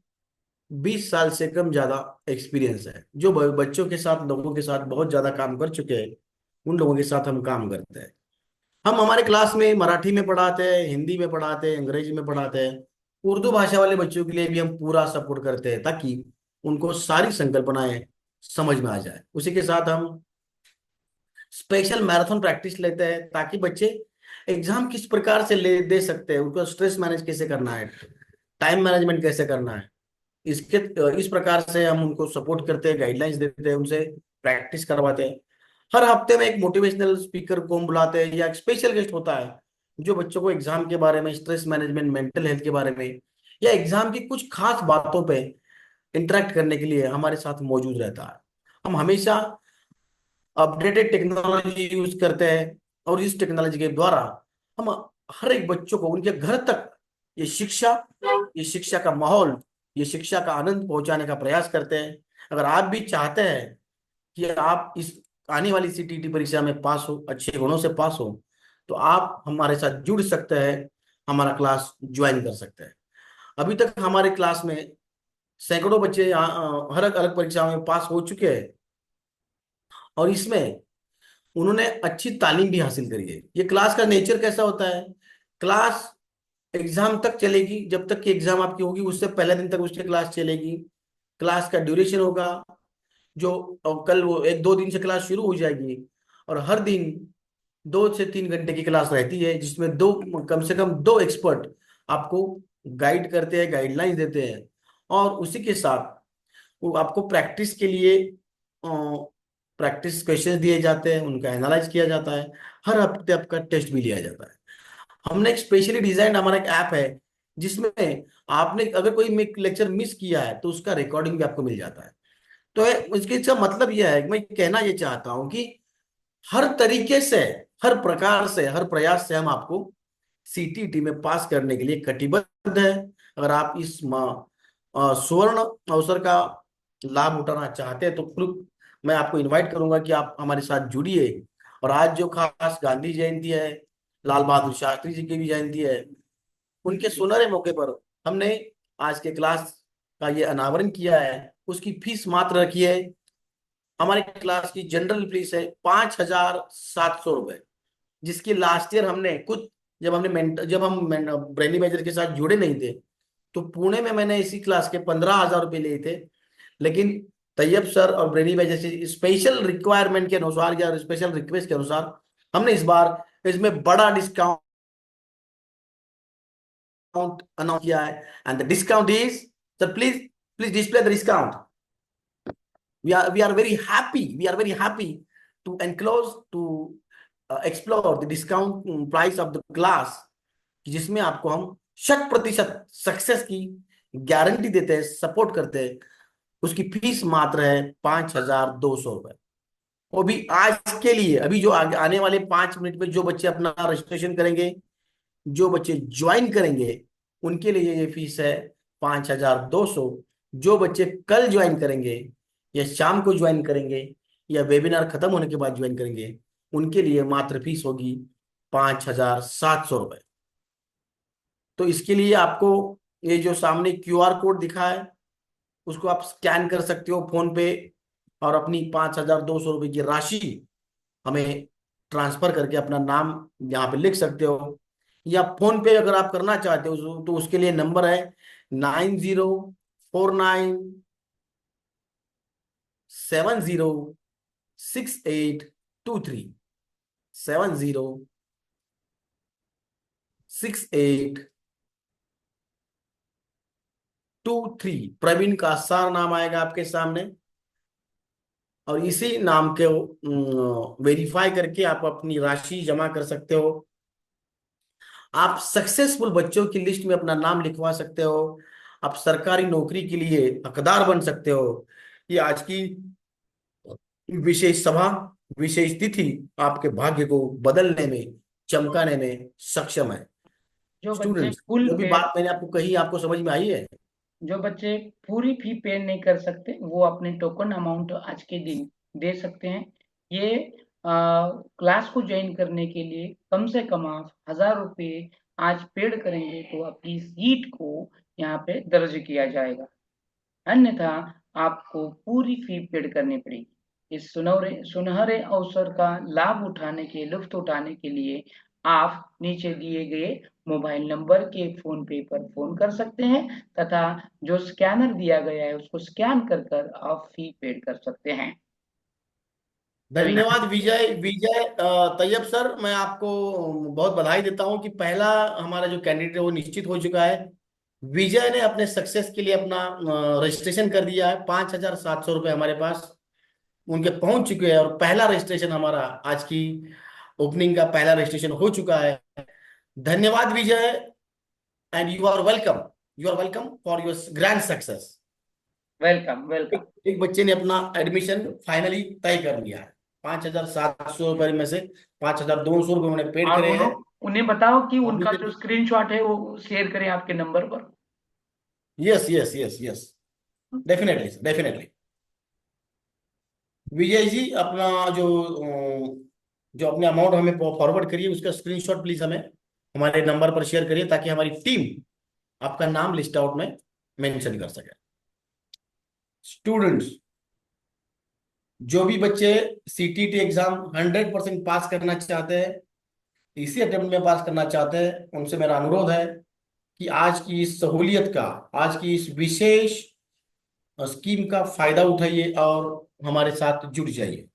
20 साल से कम ज्यादा एक्सपीरियंस है, जो बच्चों के साथ, लोगों के साथ बहुत ज्यादा काम कर चुके हैं। उन लोगों के साथ हम काम करते हैं। हम हमारे क्लास में मराठी में पढ़ाते हैं, हिंदी में पढ़ाते हैं, अंग्रेजी में पढ़ाते हैं। उर्दू भाषा वाले बच्चों के लिए भी हम पूरा सपोर्ट करते हैं ताकि उनको सारी संकल्पनाएं समझ में आ जाए। उसी के साथ हम स्पेशल मैराथन प्रैक्टिस लेते हैं ताकि बच्चे एग्जाम किस प्रकार से ले दे सकते हैं, उनको स्ट्रेस मैनेज कैसे करना है, टाइम मैनेजमेंट कैसे करना है, इसके इस प्रकार से हम उनको सपोर्ट करते हैं, गाइडलाइंस देते हैं, उनसे प्रैक्टिस करवाते हैं। हर हफ्ते में एक मोटिवेशनल स्पीकर को हम बुलाते हैं या एक स्पेशल गेस्ट होता है जो बच्चों को एग्जाम के बारे में, स्ट्रेस मैनेजमेंट, मेंटल हेल्थ के बारे में या एग्जाम की कुछ खास बातों पे इंटरेक्ट करने के लिए हमारे साथ मौजूद रहता है। हम हमेशा अपडेटेड टेक्नोलॉजी यूज करते हैं और इस टेक्नोलॉजी के द्वारा हम हर एक बच्चों को उनके घर तक ये शिक्षा का माहौल, ये शिक्षा का आनंद पहुंचाने का प्रयास करते हैं। अगर आप भी चाहते हैं कि आप इस आने वाली सीटीटी परीक्षा में पास हो, अच्छे गुणों से पास हो, तो आप हमारे साथ जुड़ सकते हैं, हमारा क्लास ज्वाइन कर सकते हैं। अभी तक हमारे क्लास में सैकड़ों बच्चे हर अलग परीक्षाओं में पास हो चुके हैं और इसमें उन्होंने अच्छी तालीम भी हासिल करी है। ये क्लास का नेचर कैसा होता है, क्लास एग्जाम तक चलेगी, जब तक कि एग्जाम आपकी होगी उससे पहले दिन तक उसकी क्लास चलेगी। क्लास का ड्यूरेशन होगा जो कल वो 1-2 दिन से क्लास शुरू हो जाएगी और हर दिन 2 से 3 घंटे की क्लास रहती है, जिसमें कम से कम 2 एक्सपर्ट आपको गाइड करते हैं, गाइडलाइंस देते हैं, और उसी के साथ वो आपको प्रैक्टिस के लिए प्रैक्टिस क्वेश्चंस दिए जाते हैं, उनका एनालाइज किया जाता है। हर हफ्ते आपका टेस्ट भी लिया जाता है। हमने एक स्पेशली डिजाइन हमारा एक ऐप है, जिसमें आपने अगर कोई लेक्चर मिस किया है तो उसका रिकॉर्डिंग भी आपको मिल जाता है। तो इसके इसका मतलब यह है कि मैं कहना ये चाहता हूं कि हर तरीके से, हर प्रकार से, हर प्रयास से हम आपको सीटीईटी में पास करने के लिए कटिबद्ध है। अगर आप इस सुवर्ण अवसर का लाभ उठाना चाहते हैं तो फिर मैं आपको इनवाइट करूंगा कि आप हमारे साथ जुड़िए। और आज जो खास गांधी जयंती है, लाल बहादुर शास्त्री जी की भी जयंती है, उनके सुनहरे मौके पर हमने आज के क्लास का ये अनावरण किया है। उसकी फीस मात्र रखी है, हमारी क्लास की जनरल फीस है 5,700 रुपए, जिसकी लास्ट ईयर हमने कुछ, जब हम ब्रेनी मेजर के साथ जुड़े नहीं थे तो पुणे में मैंने इसी क्लास के 15,000 रुपये लिए थे। लेकिन तैयब सर और ब्रेनी मेजर से स्पेशल रिक्वायरमेंट के अनुसार या स्पेशल रिक्वेस्ट के अनुसार हमने इस बार इसमें बड़ा डिस्काउंट अनाउंस किया है। And the discount is, sir please please display the discount. We are very happy to enclose to explore the discount price of the class, जिसमें आपको हम 100% सक्सेस की गारंटी देते हैं, सपोर्ट करते हैं। उसकी फीस मात्र है 5,200 रुपए। वो भी आज के लिए, अभी जो आने वाले 5 मिनट में जो बच्चे अपना रजिस्ट्रेशन करेंगे, जो बच्चे ज्वाइन करेंगे, उनके लिए ये फीस है 5,200। जो बच्चे कल ज्वाइन करेंगे या शाम को ज्वाइन करेंगे या वेबिनार खत्म होने के बाद ज्वाइन करेंगे, उनके लिए मात्र फीस होगी 5,700 रुपए। तो इसके लिए आपको ये जो सामने क्यूआर कोड दिखा है, उसको आप स्कैन कर सकते हो फोन पे, और अपनी 5,200 रुपए की राशि हमें ट्रांसफर करके अपना नाम यहाँ पे लिख सकते हो। या फोन पे अगर आप करना चाहते हो तो उसके लिए नंबर है 9049706823, 706823। प्रवीण का सारा नाम आएगा आपके सामने, और इसी नाम के वेरीफाई करके आप अपनी राशि जमा कर सकते हो। आप सक्सेसफुल बच्चों की लिस्ट में अपना नाम लिखवा सकते हो। आप सरकारी नौकरी के लिए हकदार बन सकते हो। ये आज की विशेष सभा, विशेष तिथि आपके भाग्य को बदलने में, चमकाने में सक्षम है। जो बच्चे स्टूडेंट्स, फुल जो भी पे बात मैंने आपको कही, आपको समझ में आई है? जो बच्चे पूरी फी पे नहीं कर सकते वो अपने टोकन अमाउंट आज के दिन दे सकते हैं। ये क्लास को ज्वाइन करने के लिए कम से कम आप 1,000 रुपये आज पेड करेंगे तो आपकी सीट को यहाँ पे दर्ज किया जाएगा, अन्यथा आपको पूरी फी पेड करनी पड़ेगी। इस सुनहरे अवसर का लाभ उठाने के, लुत्फ उठाने के लिए आप नीचे दिए गए मोबाइल नंबर के फोन पे पर फोन कर सकते हैं तथा जो स्कैनर दिया गया है उसको स्कैन कर कर आप फी पेड कर सकते हैं। धन्यवाद विजय विजय तैयब सर, मैं आपको बहुत बधाई देता हूं कि पहला हमारा जो कैंडिडेट है वो निश्चित हो चुका है। विजय ने अपने सक्सेस के लिए अपना रजिस्ट्रेशन कर दिया है। 5,700 रुपये हमारे पास उनके पहुंच चुके हैं, और पहला रजिस्ट्रेशन हमारा आज की ओपनिंग का पहला रजिस्ट्रेशन हो चुका है। धन्यवाद Vijay, and you are welcome for your grand success. Welcome welcome. एक बच्चे ने अपना एडमिशन फाइनली तय कर लिया है। 5,700 रुपये में से 5,200 रुपये उन्होंने पेड और करे हैं। उन्हें बताओ कि अभी उनका तक- जो स्क्रीनशॉट है वो शेयर करें आपके नंबर पर। Yes yes yes yes, definitely definitely. Vijay ji, अपना जो अपने अमाउंट हमें फॉरवर्ड करिए, उसका स्क्रीनशॉट प्लीज हमें हमारे नंबर पर शेयर करिए, ताकि हमारी टीम आपका नाम लिस्ट आउट में मेंशन कर सके। स्टूडेंट्स, जो भी बच्चे सीटीटी एग्जाम 100% पास करना चाहते हैं, इसी अटेम्प्ट में पास करना चाहते हैं, उनसे मेरा अनुरोध है कि आज की इस सहूलियत का, आज की इस विशेष स्कीम का फायदा उठाइए और हमारे साथ जुड़ जाइए।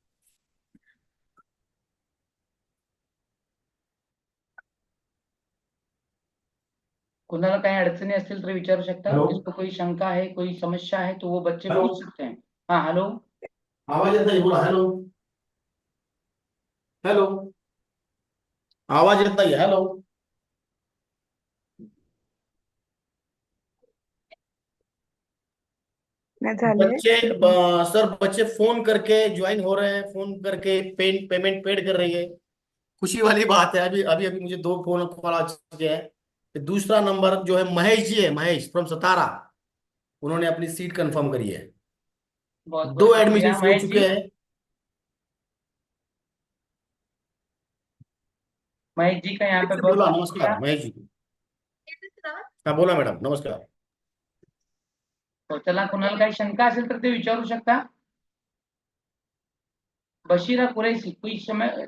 कुणाला काही अडचणी असतील तर विचारू शकता. हॅलो. जिसको कोई शंका है, कोई समस्या है, तो वो बच्चे हॅलो. पूछ सकते हैं. हाँ हेलो. आवाज येत नाही, बोला. हॅलो. हॅलो. आवाज येत नाही. हॅलो. नाही झाले. बच्चे सर, बच्चे फोन करके ज्वाइन हो रहे हैं, फोन करके पेमेंट पेड कर रही है. खुशी वाली बात है. अभी अभी अभी मुझे 2 फोन कॉल आ चुके हैं. दूसरा नंबर जो है महेश जी है, महेश फ्रॉम सतारा. उन्होंने अपनी सीट कंफर्म करी है. बहुत 2 बहुत एडमिशन शुक्रिया हो महेश चुके जी. हैं. महेश जी का यहाँ पे बहुत बोला. बहुत नमस्कार शुक्रिया. महेश जी. हाँ बोला मॅडम. नमस्कार. तो चला, कुणाला काही शंका असेल तर ते विचारू शकता. बशीरा कुरैशी, कोई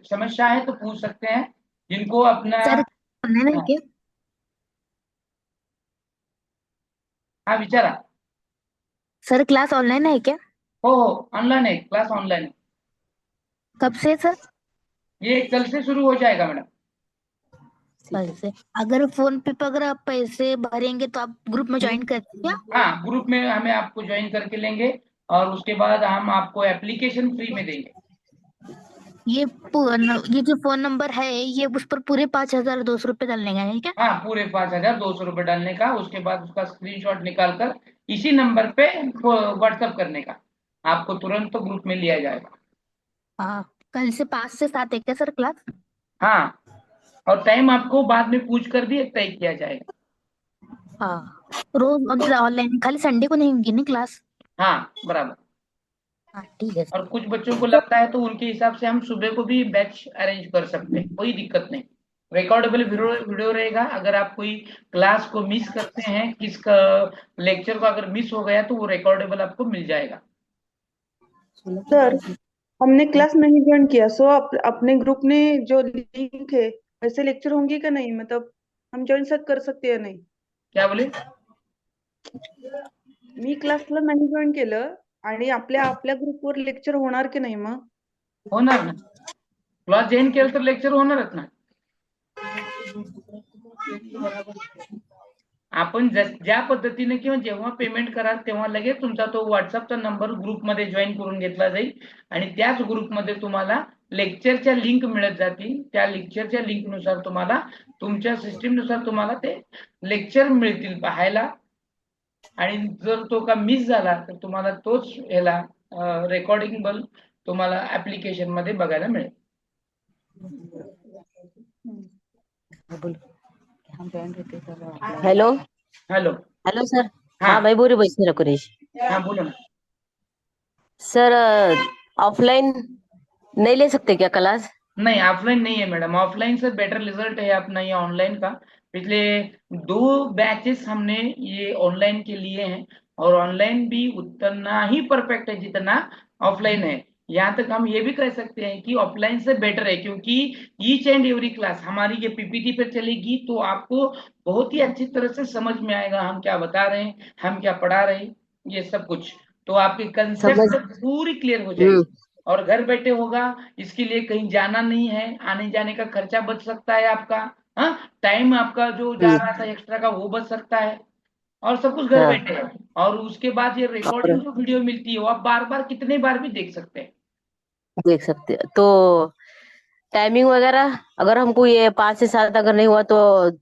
समस्या है तो पूछ सकते हैं. जिनको अपना सर ऑनलाइन आहे हाँ. क्या? हाँ विचारा. सर क्लास ऑनलाइन है क्या? हो ऑनलाइन है, क्लास ऑनलाइन है. कब से सर? ये कल से शुरू हो जाएगा मैडम. कल से. अगर फोन पे पर अगर आप पैसे भरेंगे तो आप ग्रुप में ज्वाइन करते क्या? हाँ, ग्रुप में हमें आपको ज्वाइन करके लेंगे और उसके बाद हम आपको एप्लीकेशन फ्री में देंगे. ये जो फोन नंबर है ये उस पर पूरे 5,200 रुपये डालने का है क्या? हाँ, पूरे 5,200 रुपये डालने का. उसके बाद उसका स्क्रीनशॉट निकाल कर इसी नंबर पे व्हाट्सएप करने का. आपको तुरंत तो ग्रुप में लिया जाएगा. हाँ. कल से 5 से 7 है क्या सर क्लास? हाँ, और टाइम आपको बाद में पूछ कर भी तय किया जाएगा. हाँ. रोज ऑनलाइन, खाली संडे को नहीं होगी ना क्लास? हाँ बराबर. हाँ ठीक है सर. और कुछ बच्चों को लगता है तो उनके हिसाब से हम सुबह को भी बैच अरेंज कर सकते हैं, कोई दिक्कत नहीं. रिकॉर्डेबल वीडियो रहेगा. अगर आप कोई क्लास को मिस करते हैं, किस लेक्चर को अगर मिस हो गया तो वो रिकॉर्डेबल आपको मिल जाएगा. सर हमने क्लास नहीं ज्वाइन किया, सो अपने ग्रुप में जो लिंक है वैसे लेक्चर होंगे का नहीं, मतलब हम ज्वाइन कर सकते या नाही? क्या बोले? मी क्लासला नाही जॉईन केलं आणि आपल्या आपल्या ग्रुपवर लेक्चर होणार की नाही मग? होणार ना. क्लास जॉईन केलं तर लेक्चर होणारच ना. आपण ज्या पद्धतीने किंवा जेव्हा पेमेंट कराल तेव्हा लगेच तुमचा तो व्हॉट्सअपचा नंबर ग्रुपमध्ये जॉईन करून घेतला जाईल आणि त्याच ग्रुपमध्ये तुम्हाला लेक्चरच्या लिंक मिळत जातील. त्या लेक्चरच्या लिंकनुसार तुम्हाला तुमच्या सिस्टीमनुसार तुम्हाला ते लेक्चर मिळतील पाहायला. आणि जर तो का मिस झाला तर तुम्हाला तोच याला रेकॉर्डिंग तुम्हाला ऍप्लिकेशन मध्ये बघायला मिळेल. हेलो. हॅलो. Hello sir. हाँ. हाँ मैं बोल रही बशीरा कुरैशी. हाँ बोलो ना. सर ऑफलाइन नहीं ले सकते क्या क्लास? नहीं, ऑफलाइन नहीं है मैडम. ऑफलाइन से बेटर रिजल्ट है अपना ये ऑनलाइन का. पिछले 2 बैचेस हमने ये ऑनलाइन के लिए हैं और ऑनलाइन भी उतना ही परफेक्ट है जितना ऑफलाइन है. यहाँ तक हम ये भी कह सकते हैं कि ऑफलाइन से बेटर है, क्योंकि ईच एंड एवरी क्लास हमारी ये पीपीटी पे चलेगी तो आपको बहुत ही अच्छी तरह से समझ में आएगा हम क्या बता रहे हैं, हम क्या पढ़ा रहे हैं, ये सब कुछ. तो आपकी कंसेप्ट पूरी क्लियर हो जाएगी और घर बैठे होगा. इसके लिए कहीं जाना नहीं है, आने जाने का खर्चा बच सकता है आपका. हाँ, टाइम आपका जो जा रहा था एक्स्ट्रा का वो बच सकता है और सब कुछ घर हाँ. बैठे है. और उसके बाद ये रिकॉर्डिंग जो वीडियो मिलती है वो आप बार बार कितने बार भी देख सकते हैं. देख सकते हैं. तो टाइमिंग वगैरह अगर हमको ये 5 से 7 अगर नहीं हुआ तो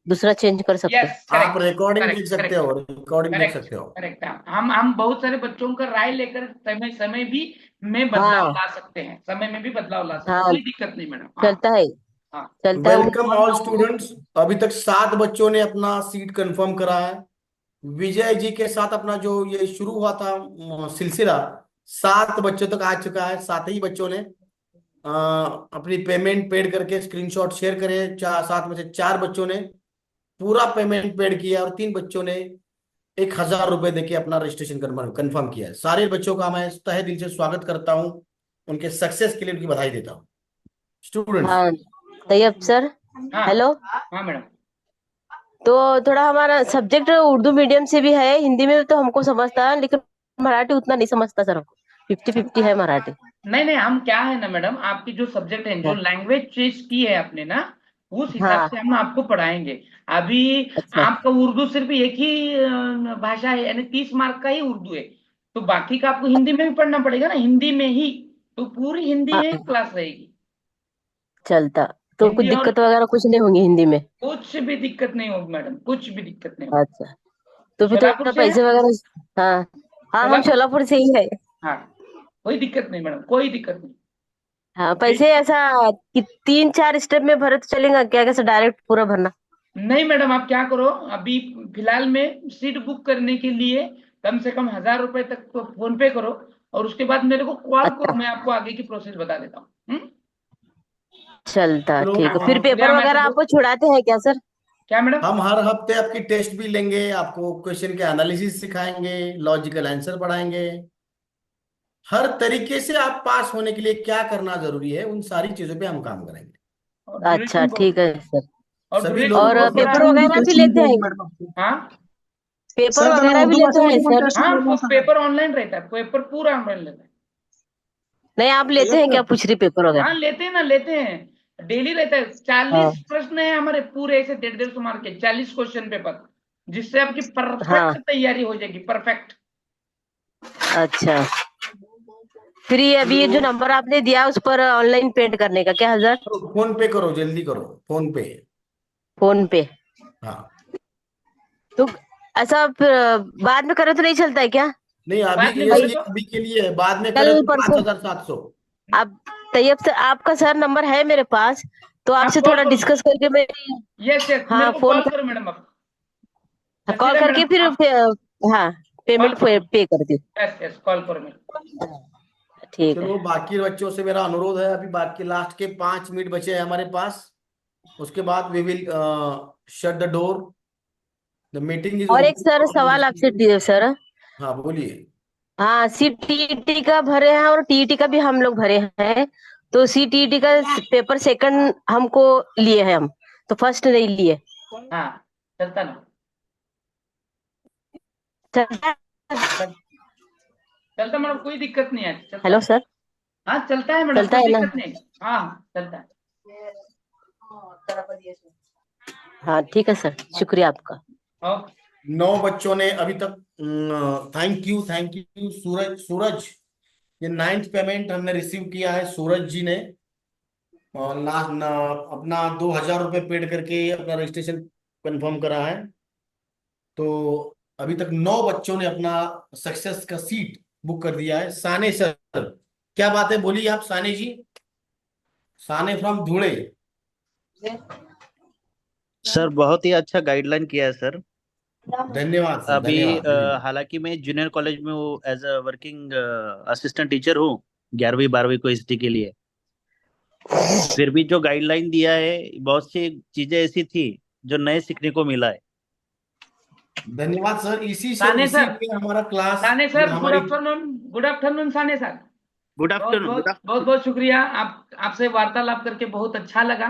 दूसरा चेंज कर सकते हैं. यस, आप रिकॉर्डिंग देख सकते हो. रिकॉर्डिंग देख सकते हो. करेक्ट. हम बहुत सारे बच्चों का राय लेकर समय भी में बदलाव ला सकते हैं. समय में भी बदलाव ला सकते हैं. हाँ. कोई दिक्कत नहीं मैडम. चलता है. हाँ. चलता है. Welcome all students. अभी तक 7 बच्चों ने अपना सीट कंफर्म करा है. विजय जी के साथ अपना जो ये शुरू हुआ था सिलसिला, 7 बच्चों तक आ चुका है. 7 ही बच्चों ने अपनी पेमेंट पेड करके स्क्रीनशॉट शेयर करे. 7 में से 4 बच्चों ने पूरा पेमेंट पेड किया और 3 बच्चों ने 1,000 रुपए देके अपना रजिस्ट्रेशन कंफर्म किया है. सारे बच्चों का मैं तहे दिल से स्वागत करता हूं. उनके सक्सेस के लिए उनकी बधाई देता हूं. स्टूडेंट्स. हाँ तैयब सर. हाँ. हेलो. हाँ मैडम. तो थोड़ा हमारा सब्जेक्ट उर्दू मीडियम से भी है, हिंदी में तो हमको समझता है लेकिन मराठी उतना नहीं समझता सर. हमको 50-50 है मराठी. नहीं, हम क्या है ना मैडम, आपकी जो सब्जेक्ट है, जो लैंग्वेज चॉइस की है आपने ना, उस हिसाब हाँ से हम आपको पढ़ाएंगे। अभी अच्छा आपका उर्दू सिर्फ एक ही भाषा है, यानी 30 मार्क का ही उर्दू है, तो बाकी का आपको हिंदी में भी पढ़ना पड़ेगा ना, हिंदी में ही। तो पूरी हिंदी हाँ में क्लास रहेगी। चलता। तो कुछ हिंदी और दिक्कत वगैरह कुछ नहीं होंगी हिंदी में? कुछ भी दिक्कत नहीं होगी मैडम, कुछ भी दिक्कत नहीं होगी। अच्छा तो फिर सोलापुर थोड़ा से है? पैसे वगैरह। हाँ हाँ हम सोलापुर। शोलापुर से ही है। हाँ, कोई दिक्कत नहीं मैडम, कोई दिक्कत नहीं। हाँ पैसे ऐसा कि 3-4 स्टेप में भरे तो चलेगा क्या, कैसे डायरेक्ट पूरा भरना? नहीं मैडम, आप क्या करो, अभी फिलहाल में सीट बुक करने के लिए कम से कम 1000 रुपए तक तो फोन पे करो, और उसके बाद मेरे को कॉल करो, अच्छा मैं आपको आगे की प्रोसेस बता देता हूँ। चलता चलो ठीक है। फिर शुक्रिया पेपर वगैरह मैडम। आपको छुड़ाते हैं क्या सर? क्या मैडम? हम हर हफ्ते आपकी टेस्ट भी लेंगे, आपको क्वेश्चन के एनालिसिस सिखाएंगे, लॉजिकल आंसर पढ़ाएंगे। हर तरीके से आप पास होने के लिए क्या करना जरूरी है, उन सारी चीजों पे हम काम करेंगे। और अच्छा ड्यूरेशन ठीक है सर। और सभी ड्यूरेशन लोगों और को बहुत थोड़ा। पेपर वगैरह भी लेते हैं? हाँ पेपर वगैरह भी लेते हैं सर? हाँ, पेपर ऑनलाइन रहता है, पेपर पूरा ऑनलाइन रहता है। नहीं आप लेते हैं क्या, पूछ रही पेपर हाँ वगैरह? लेते हैं ना, लेते हैं, डेली रहता है। 40 हाँ प्रश्न है हमारे पूरे, ऐसे 150-150 मार्क के 40 क्वेश्चन पेपर, जिससे आपकी हाँ परफेक्ट तैयारी हो जाएगी, परफेक्ट। अच्छा। फिर ये अभी ये जो नंबर आपने दिया उस पर ऑनलाइन पेड करने का क्या 1000? फोन पे करो, जल्दी करो, फोन पे। फोन पे? हाँ तो ऐसा फिर बाद में करे तो नहीं चलता है क्या? नहीं, अभी बाद में ये बोले सिर्फ तो अभी के लिए है, बाद में करे कल तो परसों 5700। आप तैयब से आपका सर नंबर है मेरे पास, तो आप आपसे कॉल थोड़ा करो। डिस्कस करके मैं। यस यस, हाँ मेरे को फोन कॉल करो मैडम, आप कॉल जसीरा करके मैडम, फिर आप हाँ कॉल पेमेंट करो। पे कर दी। यस यस, कॉल करो मेरे। ठीक है। चलो, बाकी बच्चों से मेरा अनुरोध है, अभी बाकी लास्ट के 5 मिनट बचे हैं हमारे पास। उसके बाद we will shut the door, the meeting is और एक सर ओपन। सवाल आपसे सर। हाँ बोलिए। हाँ CTET का भरे हैं और TET का भी हम लोग भरे हैं। तो CTET का पेपर सेकंड हमको लिए हैं हम, तो फर्स्ट नहीं लिए। हाँ, चलता ना, चलता चलता मैडम, कोई दिक्कत नहीं है, चलता हेलो है। सर। हाँ चलता है मैडम, चलता कोई है ना? दिक्कत नहीं है। हाँ चलता है। हाँ ठीक है सर, शुक्रिया आपका। ओके। 9 बच्चों ने अभी तक, थैंक यू सूरज, ये 9th पेमेंट हमने रिसीव किया है सूरज जी ने। और लास्ट अपना 2000 रुपये पेड करके अपना रजिस्ट्रेशन कंफर्म करा है। तो अभी तक 9 बच्चों ने अपना सक्सेस का सीट बुक कर दिया है। साने सर, क्या बात है, बोलिए आप साने जी। साने फ्रॉम धुले। सर बहुत ही अच्छा गाइडलाइन किया है सर। धन्यवाद सर, अभी धन्यवाद धन्यवाद। हालांकि मैं जूनियर कॉलेज में हूँ, as a working assistant teacher हूँ 11वीं 12वीं को हिस्ट्री के लिए। फिर भी जो गाइडलाइन दिया है, बहुत सी चीजें ऐसी थी जो नए सीखने को मिला है। धन्यवाद सर, इसी से साने इसी सर, पे हमारा क्लास, साने ये सर, गुड हमारी। आफ्टरनून, गुड आफ्टरनून साने सर। गुड बहुत आफ्टरनून। बहुत बहुत बहुत शुक्रिया, आप आपसे वार्तालाप करके बहुत अच्छा लगा।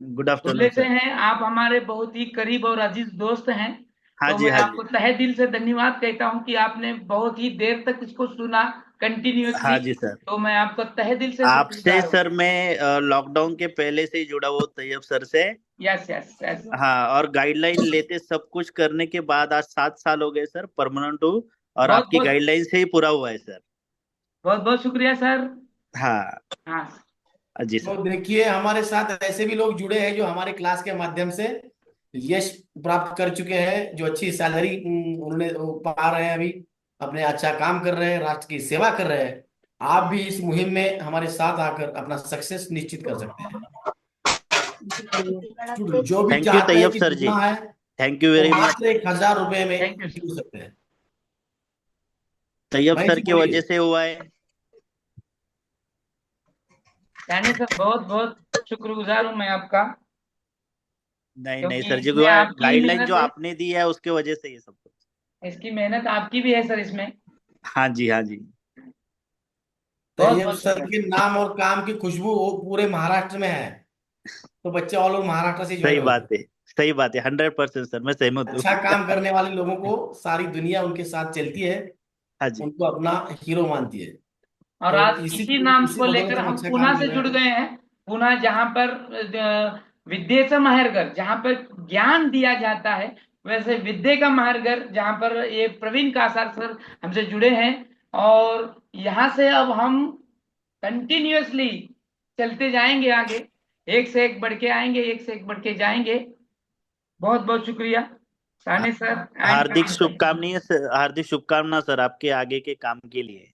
गुड धुले आफ्टरनून से सर। हैं आप, हमारे बहुत ही करीब और अजीज दोस्त हैं। हाँ तो जी मैं हाँ जी। आपको तहे दिल से धन्यवाद कहता हूं कि आपने बहुत ही देर तक इसको सुना कंटिन्यूअसली। हाँ जी सर। तो मैं आपको तहे दिल से आपसे शुक्रगुजार हूँ। सर मैं लॉकडाउन के पहले से ही जुड़ा हुआ हूँ तैयब सर से। Yes yes yes. हाँ, और गाइडलाइन लेते सब कुछ करने के बाद आज 7 साल हो गए सर परमानेंट हूँ, और बहुत आपकी बहुत गाइडलाइन से ही पूरा हुआ है सर। बहुत बहुत शुक्रिया सर। हाँ हाँ जी तो सर। देखिए, हमारे साथ ऐसे भी लोग जुड़े हैं जो हमारे क्लास के माध्यम से यश प्राप्त कर चुके हैं, जो अच्छी सैलरी उन्होंने वो पा रहे हैं अभी, अपने अच्छा काम कर रहे हैं, राष्ट्र की सेवा कर रहे हैं। आप भी इस मुहिम में हमारे साथ आकर अपना सक्सेस निश्चित कर सकते हैं। जो भी थैंक यू चाहते हैं तैयब कि सर जी। जुड़ना है, थैंक यू वो वेरी मच। मात्र 1000 रुपये में थैंक यू सर। जुड़ सकते हैं। तैयब महेश सर जी की बोलिए। वजह से हुआ है। साने सर, बहुत बहुत शुक्रगुजार हूँ मैं आपका, नहीं नहीं क्योंकि सर जी, इसमें आपकी ही गाइडलाइन जो मेहनत है। आपने दी है उसके वजह से ये सब कुछ। इसकी मेहनत आपकी भी है सर इसमें। हाँ जी हाँ जी। बहुत तैयब बहुत सर शुक्रिया। के नाम और काम की खुशबू वो पूरे महाराष्ट्र में है, तो बच्चे ऑल ओवर महाराष्ट्र से ज्वाइन सही होते बात हैं। है। सही बात है, 100% सर मैं सहमत अच्छा हूँ। काम करने वाले लोगों को सारी दुनिया उनके साथ चलती है, हाँ जी। उनको अपना हीरो मानती है। और तो आज इसी इसी नाम इसी को बदौलत लेकर हम हम अच्छा काम पुणे कर से रहे जुड़ हैं। गए हैं। पुणे, जहां पर विद्ये से माहिरगर जहाँ पर ज्ञान दिया जाता है, वैसे विद्ये का माहिरगर जहाँ पर ये प्रवीण कासार सर हमसे जुड़े हैं। और यहाँ से अब हम कंटिन्यूअसली चलते जाएंगे आगे, एक से एक बढ़ के आएंगे, एक से एक बढ़ के जाएंगे। बहुत बहुत शुक्रिया साने सर हार्दिक शुभकामनाएं सर, हार्दिक शुभकामना सर आपके आगे के काम के लिए।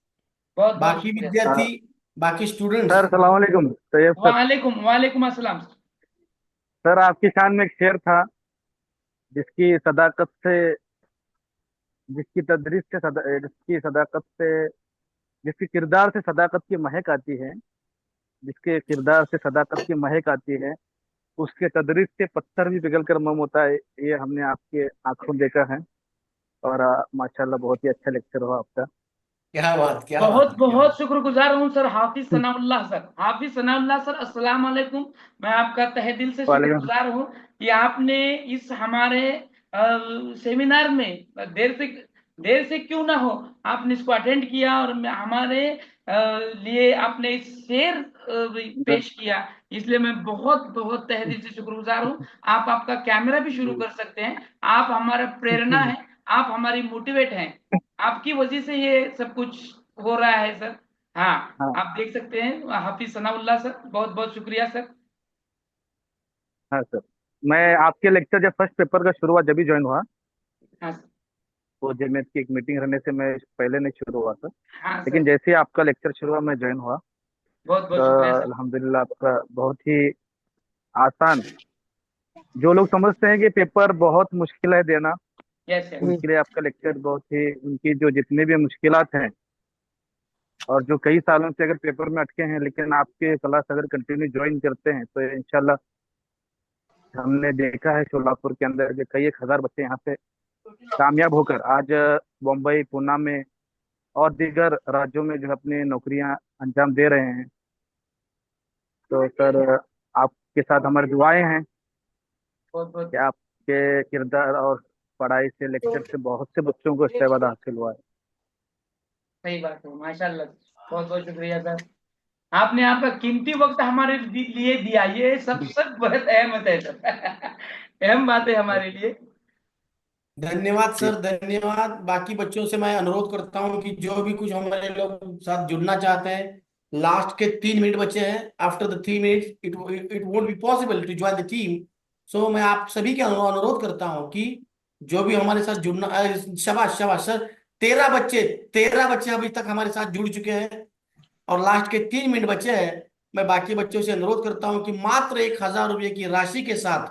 बहुत बहुत बाकी शुक्रिया। विद्यार्थी, बाकी स्टूडेंट्स, सर सलाम वालेकुम तैयब सर। वालेकुम वालेकुम अस्सलाम। सर आपकी शान में एक शेर था, जिसकी सदाकत से, जिसकी तदरीस से जिसकी सदाकत से, जिसके किरदार से सदाकत की महक आती है, जिसके किरदार से सदाकत की महक आती है, उसके तदरीस से पत्थर भी पिघल कर मोम होता है। ये हमने आपके आंखों देखा है। और माशाल्लाह बहुत ही अच्छा लेक्चर हुआ आपका। क्या बात, क्या बहुत बात, क्या बात। बहुत शुक्रगुजार हूँ सर। हाफिज सनाउल्लाह सर, हाफिज सनाउल्लाह सर, अस्सलाम वालेकुम। मैं आपका तहे दिल से वालेकुम। शुक्रगुजार हूँ कि आपने इस हमारे सेमिनार में देर से क्यों ना हो, आपने इसको अटेंड किया और हमारे लिए आपने इस शेर पेश किया। इसलिए मैं बहुत बहुत तहे दिल से शुक्रगुजार हूँ। आप आपका कैमरा भी शुरू कर सकते हैं। आप हमारा प्रेरणा है, आप हमारी मोटिवेट हैं। आपकी वजह से ये सब कुछ हो रहा है सर। हाँ, हाँ आप देख सकते हैं। हाफिज सनाउल्लाह सर, बहुत बहुत शुक्रिया सर। हाँ सर, मैं आपके लेक्चर जब फर्स्ट पेपर का शुरू हुआ, जब भी ज्वाइन हुआ, हाँ सर। वो जमेत की एक मीटिंग रहने से मैं पहले नहीं शुरू हुआ सर, हाँ लेकिन सर, जैसे ही आपका लेक्चर शुरू हुआ मैं ज्वाइन हुआ। बहुत तो बहुत शुक्रिया सर। अल्हम्दुलिल्लाह आपका बहुत ही आसान, जो लोग समझते हैं कि पेपर बहुत मुश्किल है देना, यस यस। उनके लिए आपका लेक्चर बहुत ही, उनकी जो जितने भी मुश्किलात हैं, और जो कई सालों से अगर पेपर में अटके हैं, लेकिन आपके क्लास अगर कंटिन्यू ज्वाइन करते हैं तो इंशाल्लाह, हमने देखा है शोलापुर के अंदर जो कई 1,000 बच्चे यहाँ पे कामयाब होकर आज मुंबई, पूना में और दीगर राज्यों में जो है अपनी नौकरियां अंजाम दे रहे हैं। तो सर आपके साथ हमारी दुआएं हैं बहुत बहुत कि आपके किरदार और पढ़ाई से, लेक्चर से बहुत से बच्चों को इस्तेफादा हासिल हुआ है। सही बात है, माशाल्लाह। बहुत बहुत शुक्रिया सर। आपने आपका कीमती वक्त हमारे लिए दिया, ये सबसे बहुत अहमत है सर। अहम बात है हमारे लिए। धन्यवाद जी सर, धन्यवाद। बाकी बच्चों से मैं अनुरोध करता हूं कि जो भी कुछ हमारे लोग साथ जुड़ना चाहते हैं, लास्ट के 3 मिनट बचे हैं। After the 3 minute it won't be possible to join the team. So मैं आप सभी के अनुरोध करता हूं कि जो भी हमारे साथ जुड़ना, शाबाश शाबाश सर, 13 बच्चे अभी तक हमारे साथ जुड़ चुके हैं और लास्ट के 3 मिनट बचे हैं। मैं बाकी बच्चों से अनुरोध करता हूं कि मात्र 1,000 रुपये की राशि के साथ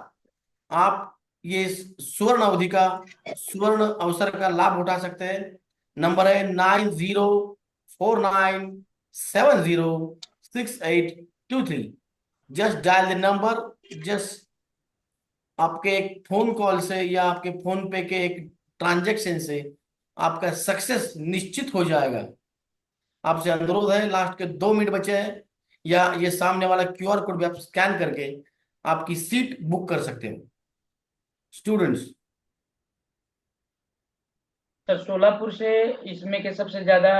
आप ये सुवर्ण अवधि का, सुवर्ण अवसर का लाभ उठा सकते हैं। नंबर है 9049706823। Just dial the number. Just आपके एक फोन कॉल से या आपके फोन पे के एक ट्रांजेक्शन से आपका सक्सेस निश्चित हो जाएगा। आपसे अनुरोध है, लास्ट के 2 मिनट बचे हैं, या ये सामने वाला QR कोड भी आप स्कैन करके आपकी सीट बुक कर सकते हो स्टूडेंट्स। सर सोलापुर से इसमें के सबसे ज्यादा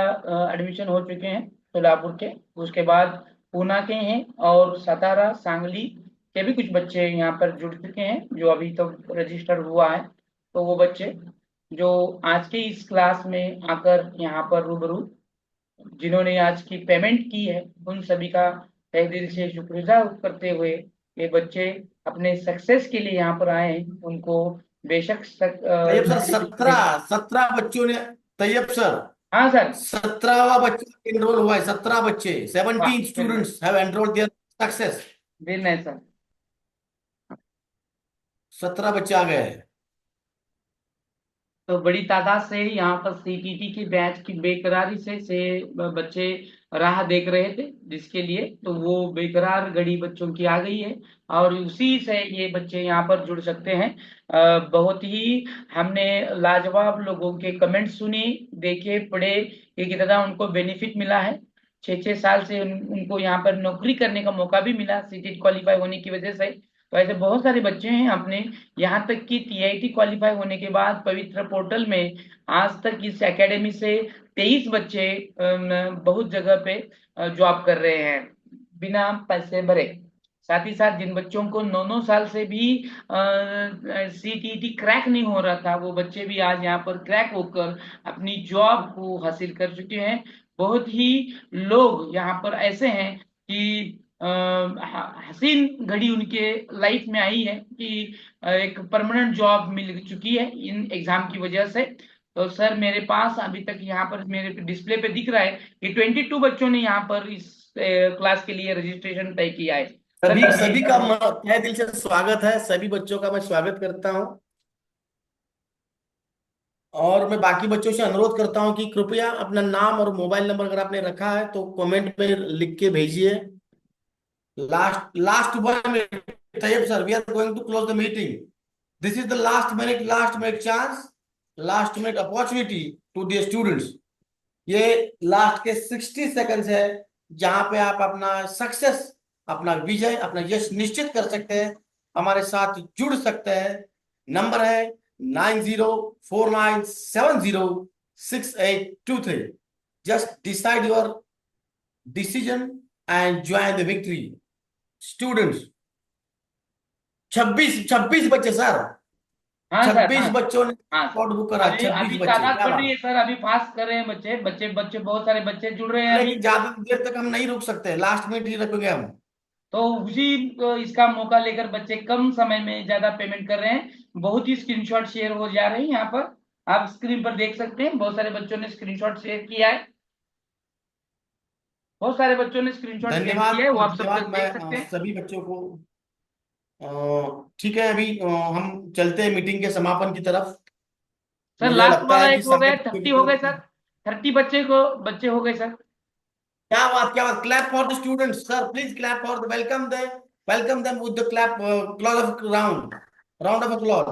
एडमिशन हो चुके हैं सोलापुर के। उसके बाद पूना के हैं और सतारा, सांगली के भी कुछ बच्चे यहाँ पर जुड़ चुके हैं जो अभी तक रजिस्टर हुआ है। तो वो बच्चे जो आज के इस क्लास में आकर यहाँ पर रूबरू, जिन्होंने आज की पेमेंट की है, उन सभी का तहे दिल से शुक्रगुजार करते हुए, ये बच्चे अपने सक्सेस के लिए यहाँ पर आए हैं, उनको बेशक तैयब सर, 17 बच्चों ने, तैयब सर हाँ सर। 17वां बच्चा एनरोल हुआ है। 17 बच्चे, 17 वाह, students have enrolled their success. Very nice sir. 17 बच्चे आ गए हैं। तो बड़ी तादाद से यहाँ पर सीटीटी के बैच की बेकरारी से बच्चे राह देख रहे थे, जिसके लिए तो वो बेकरार घड़ी बच्चों की आ गई है और उसी से ये बच्चे यहाँ पर जुड़ सकते हैं। बहुत ही हमने लाजवाब लोगों के कमेंट सुने, देखे, पढ़े कि कितना उनको बेनिफिट मिला है। 6-6 साल से उनको यहाँ पर नौकरी करने का मौका भी मिला सीटीटी क्वालिफाई होने की वजह से। तो ऐसे बहुत सारे बच्चे हैं अपने, यहाँ तक कि टीआईटी क्वालिफाई होने के बाद पवित्र पोर्टल में आज तक इस एकेडमी से 23 बच्चे बहुत जगह पे जॉब कर रहे हैं बिना पैसे भरे। साथ ही साथ जिन बच्चों को 9 साल से भी सीटीईटी क्रैक नहीं हो रहा था, वो बच्चे भी आज यहाँ पर क्रैक होकर अपनी जॉब को हासिल कर चुके हैं। बहुत ही लोग यहाँ पर ऐसे हैं कि हसीन घड़ी उनके लाइफ में आई है कि एक परमानेंट जॉब मिल चुकी है इन एग्जाम की वजह से। तो सर मेरे पास अभी तक यहाँ पर मेरे डिस्प्ले पे दिख रहा है कि 22 बच्चों ने यहाँ पर इस क्लास के लिए रजिस्ट्रेशन तय किया है। सभी सर सभी का तहे दिल से स्वागत है, सभी बच्चों का मैं स्वागत करता हूं। और मैं बाकी बच्चों से अनुरोध करता हूं कि कृपया अपना नाम और मोबाइल नंबर अगर आपने रखा है तो कमेंट में लिख के भेजिए। Last 1 minute, Tayyib sir, we are going to close the meeting. This is the last minute chance, last minute opportunity to the students. ये लास्ट के 60 सेकंड्स है जहां पे आप अपना सक्सेस, अपना विजय, अपना यश निश्चित कर सकते हैं, हमारे साथ जुड़ सकते हैं। नंबर है 9049706823। Just decide your decision and join the victory. Students 26 बच्चे सर, हाँ सर, 26 हाँ बच्चों ने हाँ स्पॉट बुक करा। अभी 26 अभी बच्चे, तादाद क्या बढ़ रही बात। है सर, अभी फास्ट कर रहे हैं बच्चे बच्चे बच्चे बहुत सारे बच्चे जुड़ रहे हैं अभी। लेकिन ज्यादा देर तक हम नहीं रुक सकते, लास्ट मिनट ही रुकेंगे हम। तो उसी इसका मौका लेकर बच्चे कम समय में ज्यादा पेमेंट कर रहे हैं। बहुत ही स्क्रीनशॉट शेयर हो जा रहे हैं यहाँ पर, आप स्क्रीन पर देख सकते हैं। बहुत सारे बच्चों ने स्क्रीनशॉट शेयर किया है, बहुत सारे बच्चों ने स्क्रीनशॉट शेयर धन्यवाद किया है, वो आप सब धन्यवाद। तक मैं देख सकते हैं। सभी बच्चों को ठीक है, अभी हम चलते हैं मीटिंग के समापन की तरफ। सर मुझे लास्ट लगता वाला है कि एक हो सारे गए, बच्चों 30 की हो गए तरफ सर, से- 30 बच्चे हो गए सर। क्या बात, क्या बात। Clap for the students sir, please clap for the welcome them with the clap clause of round of applause.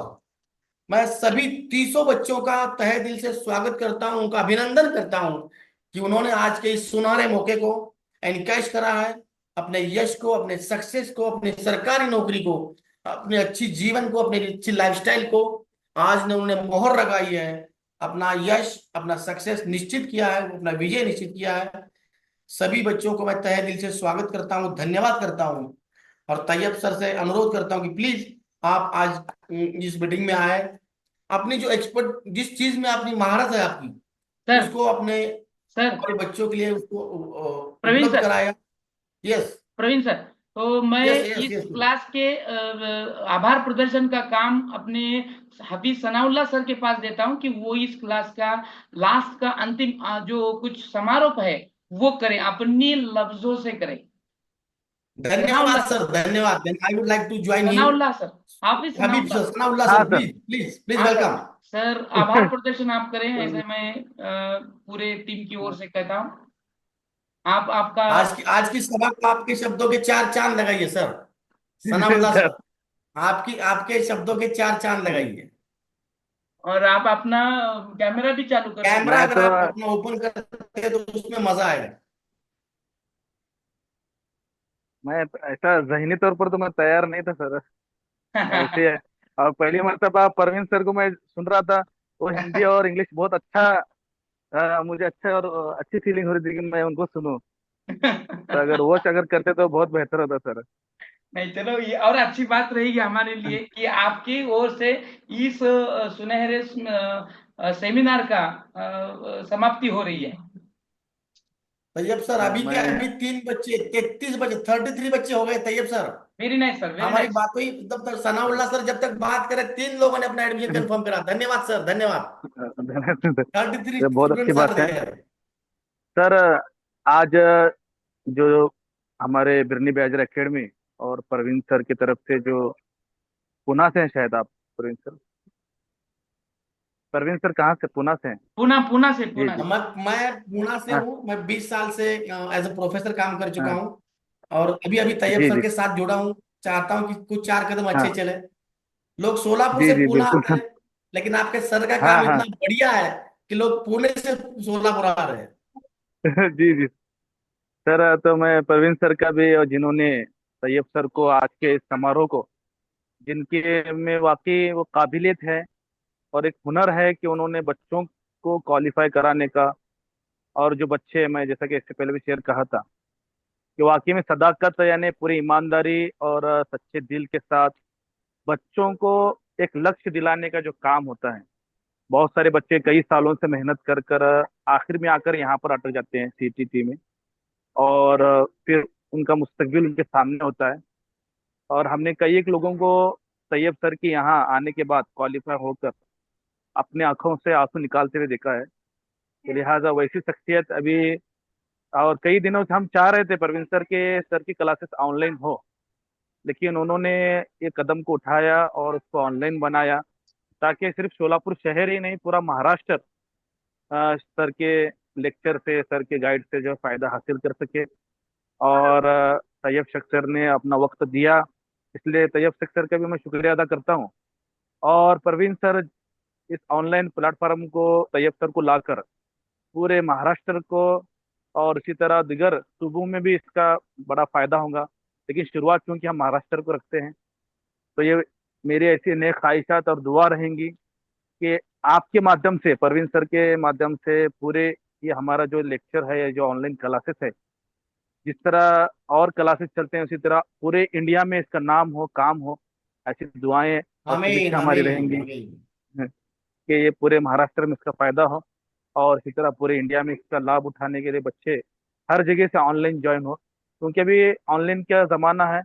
मैं सभी 30 बच्चों का तहे दिल से स्वागत करता हूं, उनका अभिनंदन करता हूं कि उन्होंने आज के इस सुनहरे मौके को एनकैश करा है, अपने यश को, अपने सक्सेस को, अपनी सरकारी नौकरी को, अपने अच्छी जीवन को, अपनी अच्छी लाइफस्टाइल को आज ने उन्होंने मोहर लगाई है। अपना यश, अपना सक्सेस निश्चित किया है, अपना विजय निश्चित किया है। सभी बच्चों को मैं तहे दिल से स्वागत करता हूँ, धन्यवाद करता हूँ। और तैयब सर से अनुरोध करता हूँ कि प्लीज आप आज इस मीटिंग में आए, अपनी जो एक्सपर्ट, जिस चीज में अपनी महारत है आपकी, सर उसको अपने सर हमारे बच्चों के लिए उसको प्रवीण उपलब्ध सर, कराया। यस प्रवीण सर, तो मैं यस यस इस यस। क्लास के आभार प्रदर्शन का काम अपने हाफिज सनाउल्लाह सर के पास देता हूं कि वो इस क्लास का लास्ट का अंतिम जो कुछ समारोह है वो करें, अपने लफ्जों से करें। धन्यवाद सनाउल्लाह सर, सर, धन्यवाद। I would like to join him. Sanaullah sir, Hafiz Habib Sanaullah sir, sir. Sanaullah हाँ sir, sir. Please please please हाँ सर, वेलकम। सर आभार प्रदर्शन आप करें, ऐसे मैं पूरे टीम की ओर से कहता हूँ। आप आपका आज की सभा को आपके शब्दों के 4 चांद लगाइए सर। सनाउल्लाह सर, सर, आपकी आपके शब्दों के 4 चांद लगाइए। और आप अपना कैमरा भी चालू कर सकते कैमरा मैं अगर तो आप अपना ओपन करते हैं तो उसमें मजा आएगा। मैं ऐसा जहनी तौर पर तो मैं तैयार नहीं था सर, हैं। ऐसे है। और पहली मर्तबा परवीन सर को मैं सुन रहा था, वो हिंदी और इंग्लिश बहुत अच्छा, मुझे अच्छा और अच्छी फीलिंग हो रही थी कि मैं उनको सुनूं। तो अगर करते तो बहुत बेहतर होता सर। नहीं चलो, ये और अच्छी बात रहेगी हमारे लिए कि आपकी ओर से इस सुनहरे सेमिनार का समाप्ति हो रही है। तैयब सर, अभी क्या, मैं अभी 3 बच्चे, 33 बच्चे, 33 बच्चे हो गए Tayyab sir. Very nice sir, very हमारी नाइस। बात हुई तब तक सनाउल्लाह सर जब तक बात करें, 3 लोगों ने अपना एडमिशन कंफर्म करा। धन्यवाद सर, धन्यवाद। थर्टी थ्री ये बहुत अच्छी स्टूडेंट्स आर बात है देयर। सर। आज जो हमारे बिरनी बैजर एकेडमी और परवीन सर की तरफ से जो पुणे से हैं शायद आप, परवीन सर, परवीन सर कहाँ से, पुणे से हैं? पुणे पुणे से, जी पुणे जी। से। मैं पुणे से हाँ हूँ। मैं 20 साल से एज अ प्रोफेसर काम कर चुका हाँ। हूँ, और अभी अभी तैयब जी सर जी। के साथ जुड़ा हूँ। चाहता हूँ कि कुछ 4 कदम अच्छे हाँ। चले। लोग सोलापुर जी से जी पुणे बिल्कुल। आते हैं, लेकिन आपके सर का हाँ काम हाँ। इतना बढ़िया है कि लोग पुणे से सोलापुर आ रहे हैं। जी जी सर, तो मैं परवीन सर का भी, और जिन्होंने तैयब सर को आज के इस समारोह को, जिनके में वाकई वो काबिलियत है और एक हुनर है कि उन्होंने बच्चों को क्वालिफाई कराने का। और जो बच्चे, मैं जैसा कि इससे पहले भी शेयर कहा था कि वाकई में सदाकत यानी पूरी ईमानदारी और सच्चे दिल के साथ बच्चों को एक लक्ष्य दिलाने का जो काम होता है। बहुत सारे बच्चे कई सालों से मेहनत कर कर आखिर में आकर यहाँ पर अटक जाते हैं सीटीटी में, और फिर उनका मुस्तकबिल उनके सामने होता है। और हमने कई एक लोगों को तैयब सर के यहाँ आने के बाद क्वालिफाई होकर अपने आंखों से आंसू निकालते हुए देखा है। तो लिहाजा वैसी शख्सियत अभी, और कई दिनों से हम चाह रहे थे परवीन सर की क्लासेस ऑनलाइन हो, लेकिन उन्होंने ये कदम को उठाया और उसको ऑनलाइन बनाया, ताकि सिर्फ शोलापुर शहर ही नहीं पूरा महाराष्ट्र सर के लेक्चर से, सर के गाइड से जो फायदा हासिल कर सके। और तैयब शेख सर ने अपना वक्त दिया, इसलिए तैयब शेख सर का भी मैं शुक्रिया अदा करता हूँ। और परवीन सर इस ऑनलाइन प्लेटफॉर्म को तैयब सर को लाकर पूरे महाराष्ट्र को और इसी तरह दिगर सूबों में भी इसका बड़ा फायदा होगा, लेकिन शुरुआत क्योंकि हम महाराष्ट्र को रखते हैं, तो ये मेरी ऐसी नेक ख्वाहिशात और दुआ रहेंगी कि आपके माध्यम से, परवीन सर के माध्यम से पूरे ये हमारा जो लेक्चर है, जो ऑनलाइन क्लासेस है, जिस तरह और क्लासेस चलते हैं उसी तरह पूरे इंडिया में इसका नाम हो, काम हो, ऐसी दुआएं और आमीन शुभेच्छा हमारी आमीन रहेंगी आमीन। कि ये पूरे महाराष्ट्र में इसका फायदा हो, और इसी तरह पूरे इंडिया में इसका लाभ उठाने के लिए बच्चे हर जगह से ऑनलाइन ज्वाइन हो, क्योंकि अभी ऑनलाइन का ज़माना है।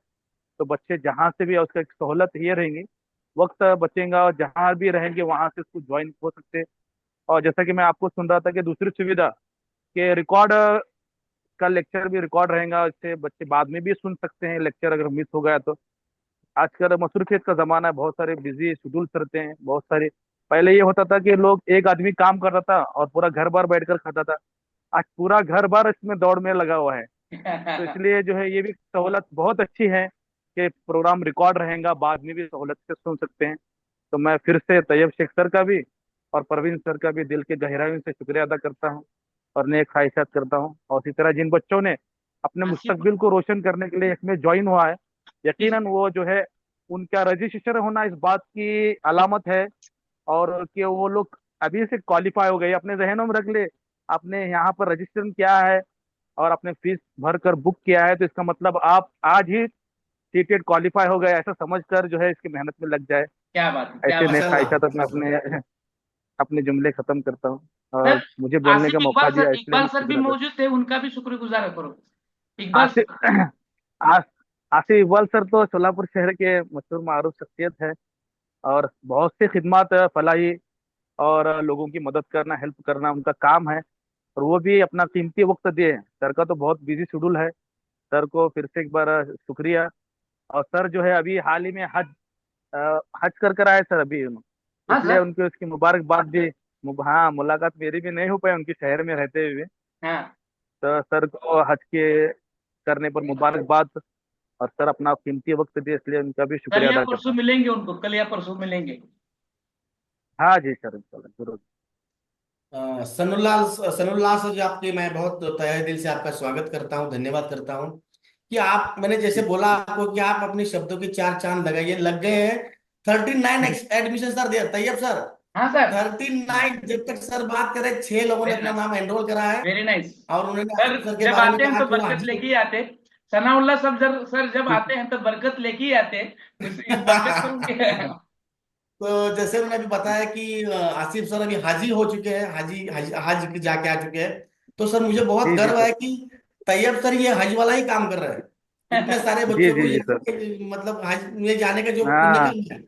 तो बच्चे जहाँ से भी, उसका एक सहूलत ये रहेंगी, वक्त बचेगा और जहाँ भी रहेंगे वहाँ से उसको ज्वाइन हो सकते हैं। और जैसा कि मैं आपको सुन रहा था कि दूसरी सुविधा कि रिकॉर्ड का लेक्चर भी रिकॉर्ड रहेगा, इससे बच्चे बाद में भी सुन सकते हैं लेक्चर अगर मिस हो गया तो। आजकल मसरूफियत का जमाना है, बहुत सारे बिजी शेड्यूल्स रहते हैं, बहुत सारे। पहले ये होता था कि लोग, एक आदमी काम कर रहा था और पूरा घर बार बैठकर खाता था, आज पूरा घर बार इसमें दौड़ में लगा हुआ है। तो इसलिए जो है ये भी सहूलत बहुत अच्छी है कि प्रोग्राम रिकॉर्ड रहेगा, बाद में भी सहूलत से सुन सकते हैं। तो मैं फिर से तैयब शेख सर का भी और परवीन सर का भी दिल के गहराई से शुक्रिया अदा करता हूँ और नेक ख्वाहिशात करता हूँ। और इसी तरह जिन बच्चों ने अपने आसिफ, मुस्तकबिल को रोशन करने के लिए इसमें ज्वाइन हुआ है, यकीनन वो जो है उनका रजिस्ट्रेशन होना इस बात की अलामत है, और कि वो लोग अभी से क्वालिफाई हो गए। अपने जहनों में रख ले, आपने यहाँ पर रजिस्ट्रेशन किया है और आपने फीस भर कर बुक किया है, तो इसका मतलब आप आज ही सीटेट क्वालिफाई हो गए, ऐसा समझकर जो है इसकी मेहनत में लग जाए। क्या बात है, क्या ऐसे बात नेक है। माशाल्लाह। ख्वाहिशात मैं अपने अपने जुमले खत्म करता हूँ, सर और मुझे बोलने का आसिफ, मौका इकबाल दिया सर, इसलिए इकबाल मैं सर भी शुक्र अदा। मौजूद थे, उनका भी शुक्रगुजार करो। इकबाल आसिफ आस, आसिफ इकबाल सर तो सोलापुर शहर के मशहूर मारूफ शख्सियत है, और बहुत सी खिदमत फलाही और लोगों की मदद करना, हेल्प करना उनका काम है। और वो भी अपना कीमती वक्त दिए हैं। सर का तो बहुत बिजी शेड्यूल है, सर को फिर से एक बार शुक्रिया। और सर जो है अभी हाल ही में हज कर आए सर अभी हाँ इसलिए सर। उनकी उसकी मुबारकबाद भी। हाँ, मुलाकात मेरी भी नहीं हो पाई उनके शहर में रहते हुए। हाँ, तो सर को हज के करने पर मुबारकबाद, और सर अपना कीमती वक्त दिए, इसलिए उनका भी कल शुक्रिया या अदा करता परसों हूँ। मिलेंगे उनको, कल या परसों मिलेंगे। हाँ जी सर, इंशाल्लाह जरूर। सनुल्लाल, सनुल्लाल सर जी, आपके मैं बहुत तहे दिल से आपका स्वागत करता हूँ, धन्यवाद करता हूँ कि आप, मैंने जैसे बोला आपको कि आप अपने शब्दों के चार चांद लगाइए, लग गए हैं। 39 एडमिशन सर दिया तैयब सर। हाँ सर। 39, जब तक सर बात करें 6 लोगों ने वेरी अपना नाइस, नाम एनरोल करा है। Very nice. और उन्होंने सर आसिफ सर के जब बारे में आते हैं कहा तो कि वो बरकत हाजी। लेके ही आते। सनाउल्लाह सर जब आते हैं तो बरकत लेके ही आते। इस बरकत तो उनके तो जैसे उन्होंने अभी बताया कि आसिफ सर अभी हाजी हो चुके हैं, हाजी हज, हज जाके आ चुके हैं। तो सर मुझे बहुत जी जी गर्व सर। है कि तैयब सर ये हज वाला ही काम कर रहे हैं। इतने सारे जी बच्चों को जी जी ये सर। मतलब हज में जाने का जो पुण्य हाँ काम है,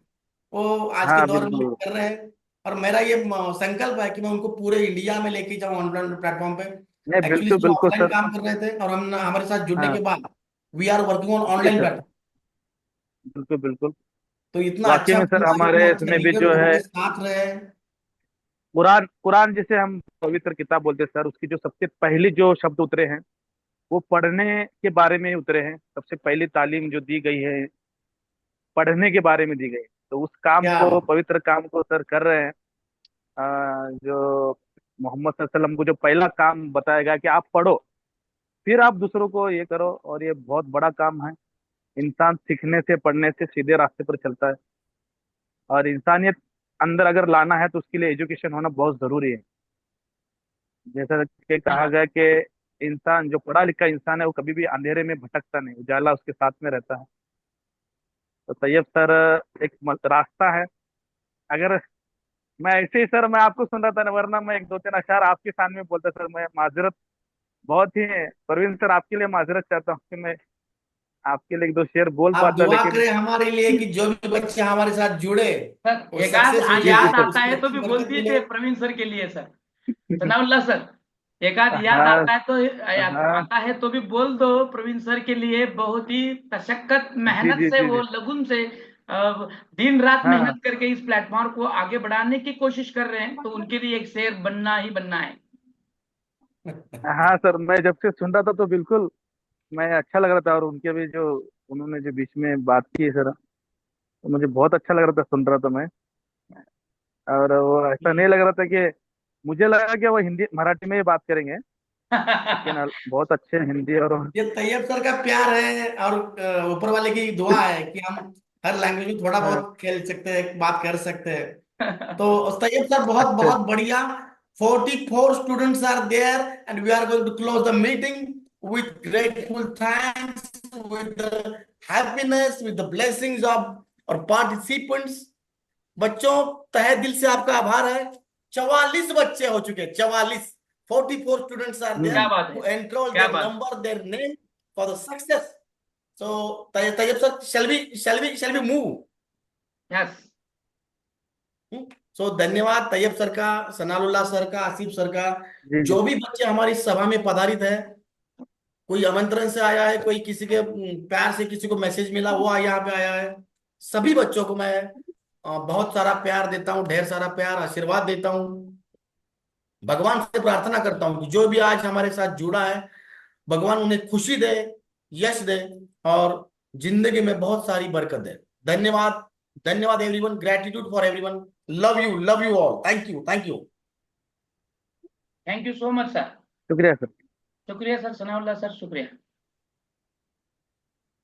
वो आज के हाँ दौर में बिल्कुल। कर रहे हैं। और मेरा ये संकल्प है कि मैं उनको पूरे इंडिया में लेके जाऊं ऑनलाइन प्लेटफॉर्म पे। नहीं, एक्चुअली बिल्कुल सर बिल्कुल ऑफलाइन सर। काम कर रहे थे, और हम हमारे साथ जुड़ने के हाँ बाद वी आर वर्किंग ऑन जी ऑनलाइन सर, प्लेटफॉर्म। बिल्कुल बिल्कुल। तो इतना वाकई अच्छा में सर, हुआ कि इतना हमारे अच्छा इसमें भी लीडर जो लोगों है के साथ रहे। कुरान कुरान जिसे हम पवित्र किताब बोलते हैं सर, उसकी जो सबसे पहली जो शब्द उतरे हैं वो पढ़ने के बारे में ही उतरे हैं। सबसे पहली तालीम जो दी गई है पढ़ने के बारे में दी गई। तो उस काम क्या को, बात। पवित्र काम को सर कर रहे हैं। जो मोहम्मद सल्लल्लाहु अलैहि वसल्लम को जो पहला काम बताया गया कि आप पढ़ो, फिर आप दूसरों को ये करो, और ये बहुत बड़ा काम है। इंसान सीखने से, पढ़ने से सीधे रास्ते पर चलता है। और इंसानियत अंदर अगर लाना है तो उसके लिए एजुकेशन होना बहुत जरूरी है। जैसा कि सही कहा बात। गया कि इंसान, जो पढ़ा लिखा इंसान है, वो कभी भी अंधेरे में भटकता नहीं, उजाला उसके साथ में रहता है। तो तैयब सर एक रास्ता है। अगर मैं ऐसे ही सर, मैं आपको सुन रहा था ना, वरना मैं एक दो तीन अशार आपके सामने बोलता सर। मैं माजरत बहुत ही, परवीन सर आपके लिए माजरत चाहता हूँ कि मैं आपके लिए एक दो शेर बोल आप पाता, दुआ लेकिन करें हमारे लिए कि जो भी बच्चे हमारे साथ जुड़े सर वो एक सक्सेस हो आध जी जी जाए, याद सर। आता है तो उसमें भी अच्छी बोल बरकत दीजिए मिले। प्रवीण सर के लिए सर। सनाउल्लाह सर, एक आध याद हाँ आता है तो हाँ आता है तो भी बोल दो प्रवीण सर के लिए। बहुत ही तशक्कत जी मेहनत जी से जी वो जी लगन से दिन रात हाँ हाँ मेहनत करके इस प्लेटफॉर्म को आगे बढ़ाने की कोशिश कर रहे हैं, तो उनके लिए एक शेर बनना ही बनना है। हाँ सर, मैं जब से सुन रहा था तो बिल्कुल मैं अच्छा लग रहा था। और उनके भी जो, उन्होंने जो बीच में बात की है सर, तो मुझे बहुत अच्छा लग रहा था, सुन रहा था मैं। और वो ऐसा नहीं लग रहा था कि, मुझे लगा कि वो हिंदी मराठी में ही बात करेंगे, लेकिन बहुत अच्छे हिंदी और ये तैयब सर का प्यार है और ऊपर वाले की दुआ है कि हम हर लैंग्वेज में थोड़ा हाँ, बहुत खेल सकते हैं, बात कर सकते हैं। तो तैयब सर बहुत अच्छा बहुत बढ़िया। 44 students are there and we are going to close the meeting with grateful thanks, with the happiness, with the blessings of our participants. बच्चों, तहे दिल से आपका आभार है। 44 बच्चे हो चुके हैं, 44। 44 students are there क्या बात है, who enroll क्या their बात। number, their name for the success. So, Tayyab sir, shall we move? Yes. So, धन्यवाद तैयब सर का, सनाउल्लाह सर का, आसिफ सर का। जी जी जो भी बच्चे हमारी सभा में पधारित है, कोई आमंत्रण से आया है, कोई किसी के प्यार से किसी को मैसेज मिला वो यहाँ पे आया है, सभी बच्चों को मैं बहुत सारा प्यार देता हूँ, ढेर सारा प्यार आशीर्वाद देता हूँ। भगवान से प्रार्थना करता हूँ कि जो भी आज हमारे साथ जुड़ा है, भगवान उन्हें खुशी दे, यश दे और जिंदगी में बहुत सारी बरकत दे। धन्यवाद, धन्यवाद everyone, gratitude for everyone, love you all, thank you, thank you. Thank you so much sir. शुक्रिया सर। शुक्रिया सर, सनाउल्लाह सर, शुक्रिया।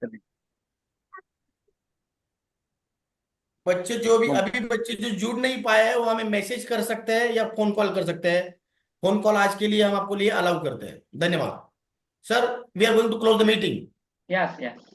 चलिए। बच्चे जो भी अभी बच्चे जो जुड़ नहीं पाए हैं वो हमें मैसेज कर सकते हैं या फोन कॉल कर सकते हैं। फोन कॉल आज के लिए हम आपको लिए अलाउ करते हैं। धन्यवाद sir, we are going to close the meeting. Yes yes.